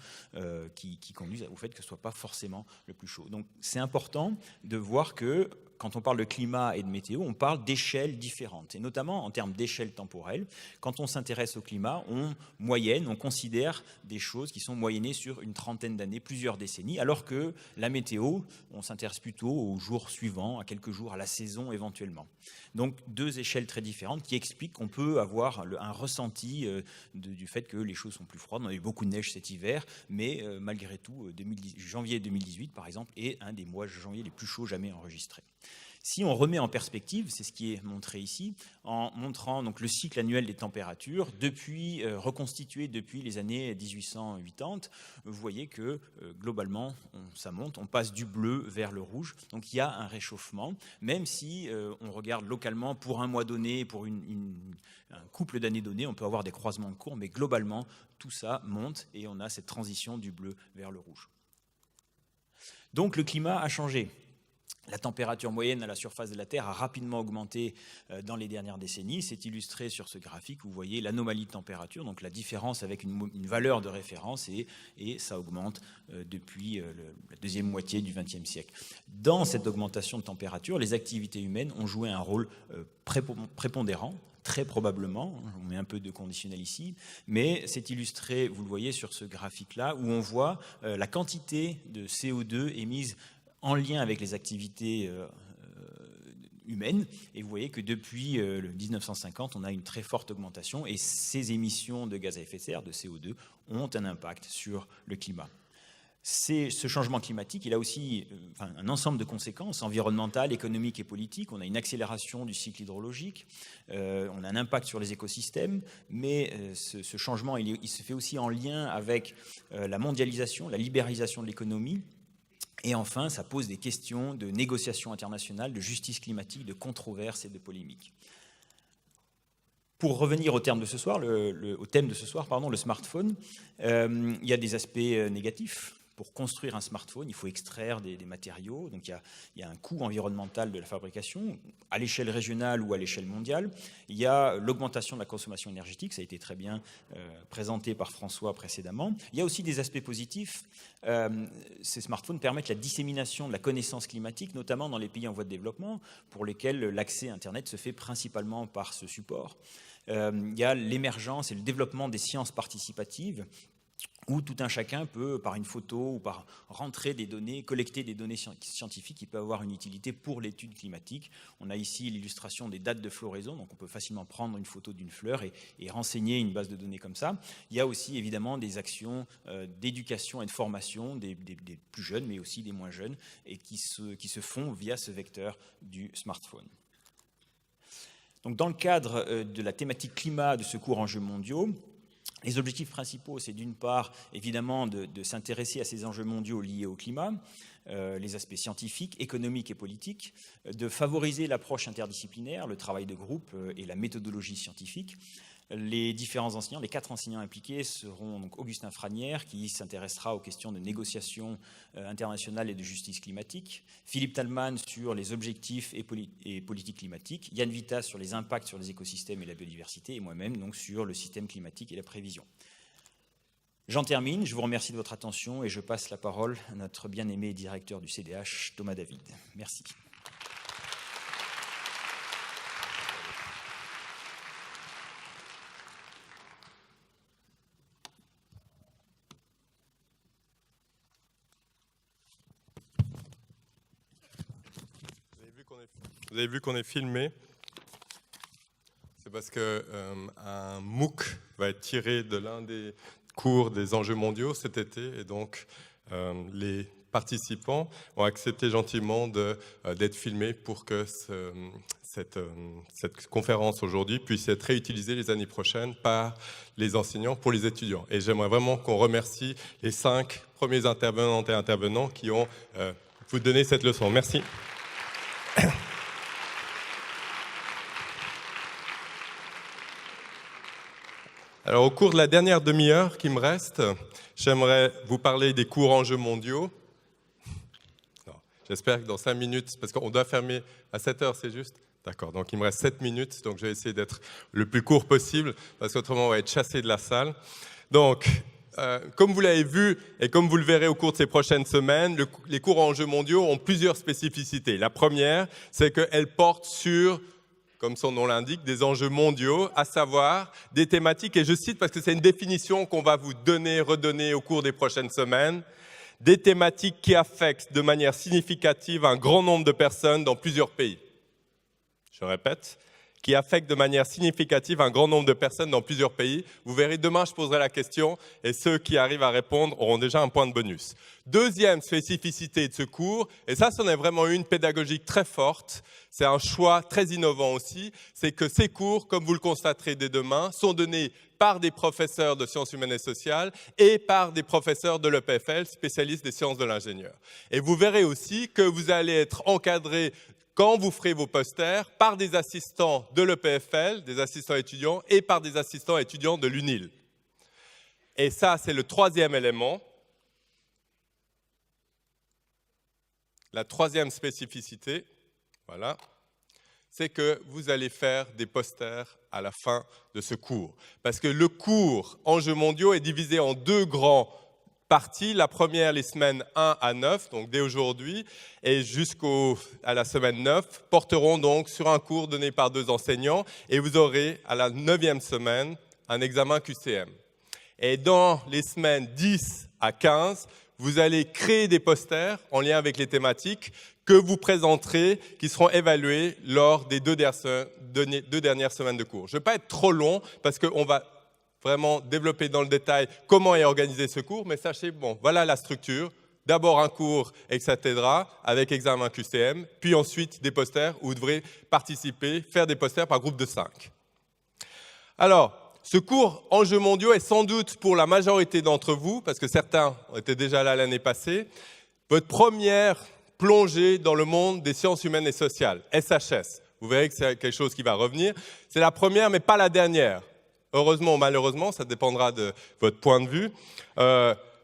K: qui conduisent au fait que ce ne soit pas forcément le plus chaud. Donc, c'est important de voir que quand on parle de climat et de météo, on parle d'échelles différentes, et notamment en termes d'échelle temporelle. Quand on s'intéresse au climat, on moyenne, on considère des choses qui sont moyennées sur une trentaine d'années, plusieurs décennies, alors que la météo, on s'intéresse plutôt aux jours suivants, à quelques jours, à la saison éventuellement. Donc deux échelles très différentes qui expliquent qu'on peut avoir un ressenti du fait que les choses sont plus froides. On a eu beaucoup de neige cet hiver, mais malgré tout, janvier 2018 par exemple est un des mois de janvier les plus chauds jamais enregistrés. Si on remet en perspective, c'est ce qui est montré ici, en montrant donc le cycle annuel des températures, reconstitué depuis les années 1880, vous voyez que globalement, ça monte, on passe du bleu vers le rouge. Donc il y a un réchauffement, même si on regarde localement pour un mois donné, pour un couple d'années données, on peut avoir des croisements de courbes, mais globalement, tout ça monte et on a cette transition du bleu vers le rouge. Donc le climat a changé. La température moyenne à la surface de la Terre a rapidement augmenté dans les dernières décennies. C'est illustré sur ce graphique où vous voyez l'anomalie de température, donc la différence avec une valeur de référence, et ça augmente depuis la deuxième moitié du XXe siècle. Dans cette augmentation de température, les activités humaines ont joué un rôle prépondérant, très probablement, on met un peu de conditionnel ici, mais c'est illustré, vous le voyez sur ce graphique-là, où on voit la quantité de CO2 émise en lien avec les activités humaines. Et vous voyez que depuis 1950, on a une très forte augmentation et ces émissions de gaz à effet de serre, de CO2, ont un impact sur le climat. Ce changement climatique, il a aussi un ensemble de conséquences environnementales, économiques et politiques. On a une accélération du cycle hydrologique, on a un impact sur les écosystèmes, mais ce changement, il se fait aussi en lien avec la mondialisation, la libéralisation de l'économie. Et enfin, ça pose des questions de négociation internationale, de justice climatique, de controverses et de polémiques. Pour revenir au thème de ce soir, le smartphone, il y a des aspects négatifs. Pour construire un smartphone, il faut extraire des matériaux. Donc il y a un coût environnemental de la fabrication, à l'échelle régionale ou à l'échelle mondiale. Il y a l'augmentation de la consommation énergétique, ça a été très bien présenté par François précédemment. Il y a aussi des aspects positifs. Ces smartphones permettent la dissémination de la connaissance climatique, notamment dans les pays en voie de développement, pour lesquels l'accès à Internet se fait principalement par ce support. Il y a l'émergence et le développement des sciences participatives, où tout un chacun peut, par une photo ou par rentrer des données, collecter des données scientifiques qui peuvent avoir une utilité pour l'étude climatique. On a ici l'illustration des dates de floraison, donc on peut facilement prendre une photo d'une fleur et renseigner une base de données comme ça. Il y a aussi évidemment des actions d'éducation et de formation des plus jeunes, mais aussi des moins jeunes, et qui se font via ce vecteur du smartphone. Donc dans le cadre de la thématique climat de ce cours Enjeux mondiaux, les objectifs principaux, c'est d'une part, évidemment, de s'intéresser à ces enjeux mondiaux liés au climat, les aspects scientifiques, économiques et politiques, de favoriser l'approche interdisciplinaire, le travail de groupe et la méthodologie scientifique. Les différents enseignants, les 4 enseignants impliqués seront donc Augustin Franière, qui s'intéressera aux questions de négociation internationale et de justice climatique, Philippe Talman sur les objectifs et politiques climatiques, Yann Vita sur les impacts sur les écosystèmes et la biodiversité, et moi-même donc sur le système climatique et la prévision. J'en termine, je vous remercie de votre attention et je passe la parole à notre bien-aimé directeur du CDH, Thomas David. Merci.
L: Vous avez vu qu'on est filmé. C'est parce qu'un MOOC va être tiré de l'un des cours des enjeux mondiaux cet été. Et donc, les participants ont accepté gentiment d'être filmés pour que cette conférence aujourd'hui puisse être réutilisée les années prochaines par les enseignants pour les étudiants. Et j'aimerais vraiment qu'on remercie les 5 premiers intervenantes et intervenants qui ont vous donné cette leçon. Merci. Alors, au cours de la dernière demi-heure qui me reste, j'aimerais vous parler des cours enjeux mondiaux. J'espère que dans 5 minutes, parce qu'on doit fermer à 7 heures, c'est juste ? D'accord, donc il me reste 7 minutes, donc je vais essayer d'être le plus court possible, parce qu'autrement on va être chassé de la salle. Donc, comme vous l'avez vu et comme vous le verrez au cours de ces prochaines semaines, les cours enjeux mondiaux ont plusieurs spécificités. La première, c'est qu'elles portent sur, comme son nom l'indique, des enjeux mondiaux, à savoir des thématiques, et je cite parce que c'est une définition qu'on va vous donner, redonner au cours des prochaines semaines, des thématiques qui affectent de manière significative un grand nombre de personnes dans plusieurs pays. Je répète, qui affectent de manière significative un grand nombre de personnes dans plusieurs pays. Vous verrez, demain, je poserai la question et ceux qui arrivent à répondre auront déjà un point de bonus. Deuxième spécificité de ce cours, et ça, c'en est vraiment une pédagogique très forte, c'est un choix très innovant aussi, c'est que ces cours, comme vous le constaterez dès demain, sont donnés par des professeurs de sciences humaines et sociales et par des professeurs de l'EPFL, spécialistes des sciences de l'ingénieur. Et vous verrez aussi que vous allez être encadrés quand vous ferez vos posters par des assistants de l'EPFL, des assistants étudiants, et par des assistants étudiants de l'UNIL. Et ça, c'est le troisième élément. La troisième spécificité, voilà, c'est que vous allez faire des posters à la fin de ce cours. Parce que le cours Enjeux mondiaux est divisé en deux grands parties. La première, les semaines 1 à 9, donc dès aujourd'hui, et jusqu'à la semaine 9, porteront donc sur un cours donné par 2 enseignants, et vous aurez à la 9e semaine un examen QCM. Et dans les semaines 10 à 15, vous allez créer des posters en lien avec les thématiques que vous présenterez, qui seront évalués lors des 2 dernières semaines de cours. Je ne vais pas être trop long, parce qu'on va vraiment développer dans le détail comment est organisé ce cours, mais sachez, bon, voilà la structure. D'abord un cours etc. avec examen QCM, puis ensuite des posters où vous devrez participer, faire des posters par groupe de 5. Alors, ce cours Enjeux mondiaux est sans doute pour la majorité d'entre vous, parce que certains étaient déjà là l'année passée, votre première plongée dans le monde des sciences humaines et sociales, SHS. Vous verrez que c'est quelque chose qui va revenir. C'est la première, mais pas la dernière. Heureusement ou malheureusement, ça dépendra de votre point de vue.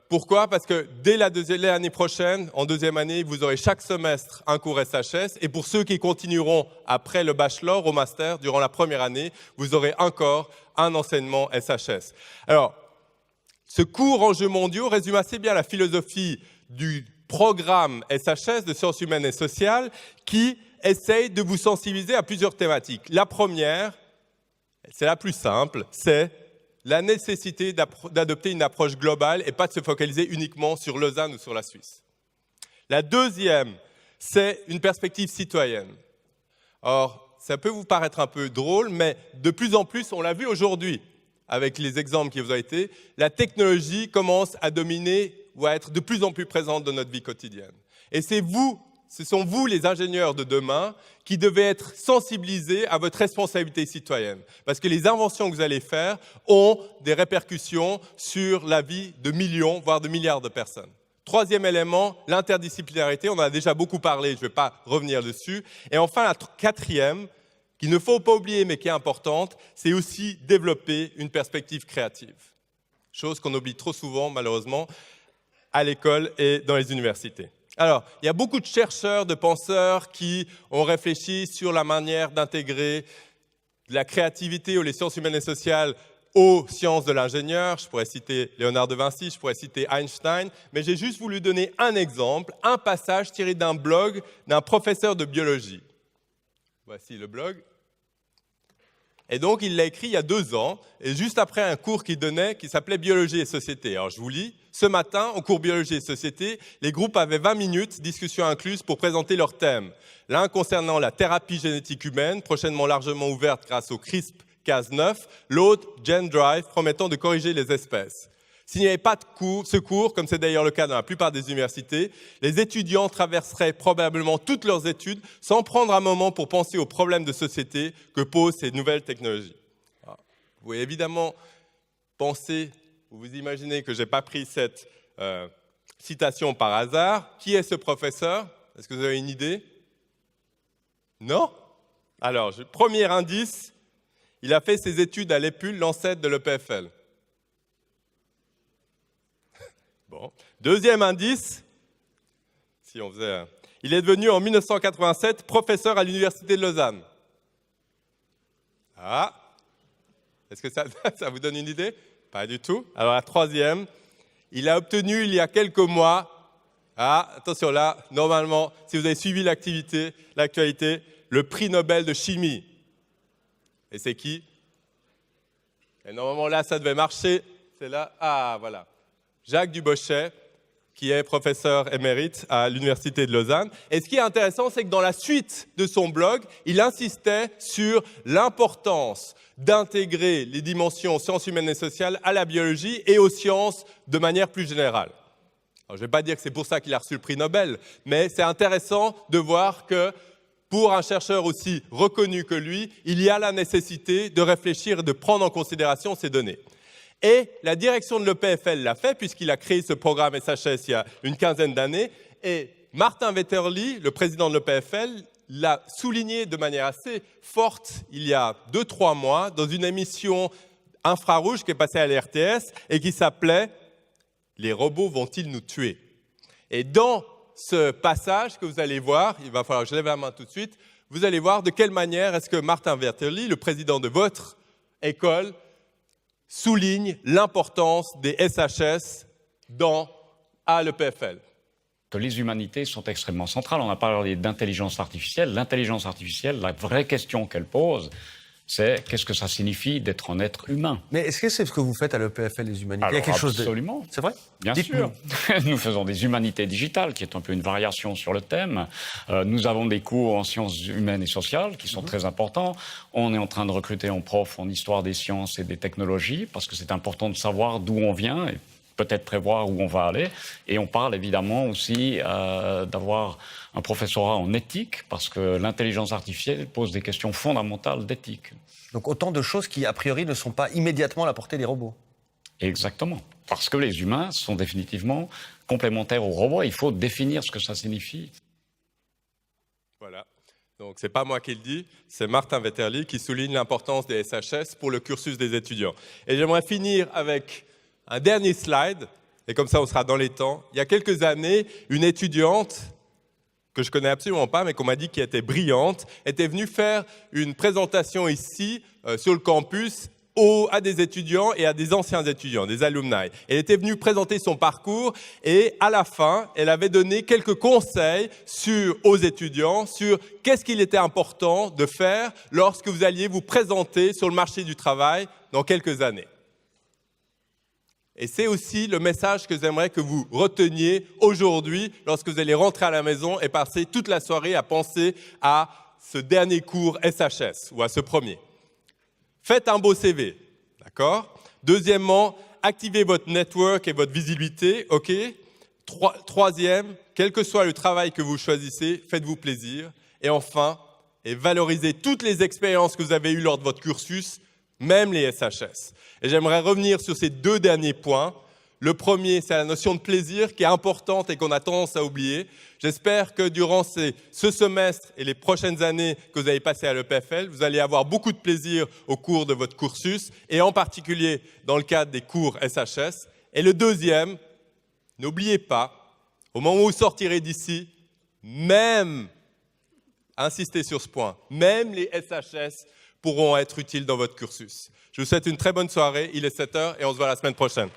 L: Pourquoi ? Parce que dès l'année prochaine, en 2e année, vous aurez chaque semestre un cours SHS. Et pour ceux qui continueront après le bachelor au master, durant la première année, vous aurez encore un enseignement SHS. Alors, ce cours Enjeux mondiaux résume assez bien la philosophie du programme SHS de sciences humaines et sociales qui essaye de vous sensibiliser à plusieurs thématiques. La première, c'est la plus simple, c'est la nécessité d'adopter une approche globale et pas de se focaliser uniquement sur Lausanne ou sur la Suisse. La deuxième, c'est une perspective citoyenne. Or, ça peut vous paraître un peu drôle, mais de plus en plus, on l'a vu aujourd'hui avec les exemples qui vous ont été, la technologie commence à dominer ou à être de plus en plus présente dans notre vie quotidienne. Et ce sont vous, les ingénieurs de demain, qui devez être sensibilisés à votre responsabilité citoyenne. Parce que les inventions que vous allez faire ont des répercussions sur la vie de millions, voire de milliards de personnes. Troisième élément, l'interdisciplinarité. On en a déjà beaucoup parlé, je ne vais pas revenir dessus. Et enfin, la quatrième, qu'il ne faut pas oublier mais qui est importante, c'est aussi développer une perspective créative. Chose qu'on oublie trop souvent, malheureusement, à l'école et dans les universités. Alors, il y a beaucoup de chercheurs, de penseurs qui ont réfléchi sur la manière d'intégrer la créativité ou les sciences humaines et sociales aux sciences de l'ingénieur. Je pourrais citer Léonard de Vinci, je pourrais citer Einstein, mais j'ai juste voulu donner un exemple, un passage tiré d'un blog d'un professeur de biologie. Voici le blog. Et donc, il l'a écrit il y a 2 ans, et juste après un cours qu'il donnait qui s'appelait Biologie et Société. Alors, je vous lis. Ce matin, au cours Biologie et Société, les groupes avaient 20 minutes, discussion incluse, pour présenter leurs thèmes. L'un concernant la thérapie génétique humaine, prochainement largement ouverte grâce au CRISPR-Cas9. L'autre, GenDrive, promettant de corriger les espèces. S'il n'y avait pas de ce cours, comme c'est d'ailleurs le cas dans la plupart des universités, les étudiants traverseraient probablement toutes leurs études sans prendre un moment pour penser aux problèmes de société que posent ces nouvelles technologies. Alors, vous pouvez évidemment penser, vous imaginez que je n'ai pas pris cette citation par hasard. Qui est ce professeur ? Est-ce que vous avez une idée ? Non ? Alors, premier indice, il a fait ses études à l'EPUL, l'ancêtre de l'EPFL. Bon. Deuxième indice, si on faisait, il est devenu en 1987 professeur à l'Université de Lausanne. Ah, est-ce que ça vous donne une idée ? Pas du tout. Alors la troisième, il a obtenu il y a quelques mois, attention là, normalement, si vous avez suivi l'actualité, le prix Nobel de chimie. Et c'est qui? Et normalement là, ça devait marcher, c'est là, voilà. Jacques Dubochet, qui est professeur émérite à l'Université de Lausanne. Et ce qui est intéressant, c'est que dans la suite de son blog, il insistait sur l'importance d'intégrer les dimensions sciences humaines et sociales à la biologie et aux sciences de manière plus générale. Alors, je ne vais pas dire que c'est pour ça qu'il a reçu le prix Nobel, mais c'est intéressant de voir que pour un chercheur aussi reconnu que lui, il y a la nécessité de réfléchir et de prendre en considération ces données. Et la direction de l'EPFL l'a fait, puisqu'il a créé ce programme SHS il y a une quinzaine d'années. Et Martin Vetterli, le président de l'EPFL, l'a souligné de manière assez forte il y a 2-3 mois dans une émission infrarouge qui est passée à l'RTS et qui s'appelait « Les robots vont-ils nous tuer ?» Et dans ce passage que vous allez voir, il va falloir que je lève la main tout de suite, vous allez voir de quelle manière est-ce que Martin Vetterli, le président de votre école, souligne l'importance des SHS à l'EPFL.
M: Les humanités sont extrêmement centrales. On a parlé d'intelligence artificielle. L'intelligence artificielle, la vraie question qu'elle pose, c'est qu'est-ce que ça signifie d'être un être humain?
N: Mais est-ce que c'est ce que vous faites à l'EPFL, les humanités?
M: Alors,
N: il y a quelque chose
M: absolument.
N: C'est vrai?
M: Bien sûr. Nous faisons des humanités digitales, qui est un peu une variation sur le thème. Nous avons des cours en sciences humaines et sociales, qui sont très importants. On est en train de recruter un prof en histoire des sciences et des technologies, parce que c'est important de savoir d'où on vient et peut-être prévoir où on va aller. Et on parle évidemment aussi d'avoir un professorat en éthique, parce que l'intelligence artificielle pose des questions fondamentales d'éthique.
N: Donc autant de choses qui, a priori, ne sont pas immédiatement à la portée des robots.
M: Exactement. Parce que les humains sont définitivement complémentaires aux robots. Il faut définir ce que ça signifie.
L: Voilà. Donc c'est pas moi qui le dis, c'est Martin Vetterli qui souligne l'importance des SHS pour le cursus des étudiants. Et j'aimerais finir avec un dernier slide, et comme ça on sera dans les temps. Il y a quelques années, une étudiante que je connais absolument pas, mais qu'on m'a dit qu'elle était brillante, était venue faire une présentation ici, sur le campus, à des étudiants et à des anciens étudiants, des alumni. Elle était venue présenter son parcours et à la fin, elle avait donné quelques conseils aux étudiants sur qu'est-ce qu'il était important de faire lorsque vous alliez vous présenter sur le marché du travail dans quelques années. Et c'est aussi le message que j'aimerais que vous reteniez aujourd'hui lorsque vous allez rentrer à la maison et passer toute la soirée à penser à ce dernier cours SHS ou à ce premier. Faites un beau CV, d'accord? Deuxièmement, activez votre network et votre visibilité, ok? Troisième, quel que soit le travail que vous choisissez, faites-vous plaisir. Et enfin, valorisez toutes les expériences que vous avez eues lors de votre cursus, même les SHS. Et j'aimerais revenir sur ces 2 derniers points. Le premier, c'est la notion de plaisir qui est importante et qu'on a tendance à oublier. J'espère que durant ce semestre et les prochaines années que vous allez passer à l'EPFL, vous allez avoir beaucoup de plaisir au cours de votre cursus et en particulier dans le cadre des cours SHS. Et le deuxième, n'oubliez pas, au moment où vous sortirez d'ici, même, insistez sur ce point, même les SHS pourront être utiles dans votre cursus. Je vous souhaite une très bonne soirée, il est 7h et on se voit la semaine prochaine.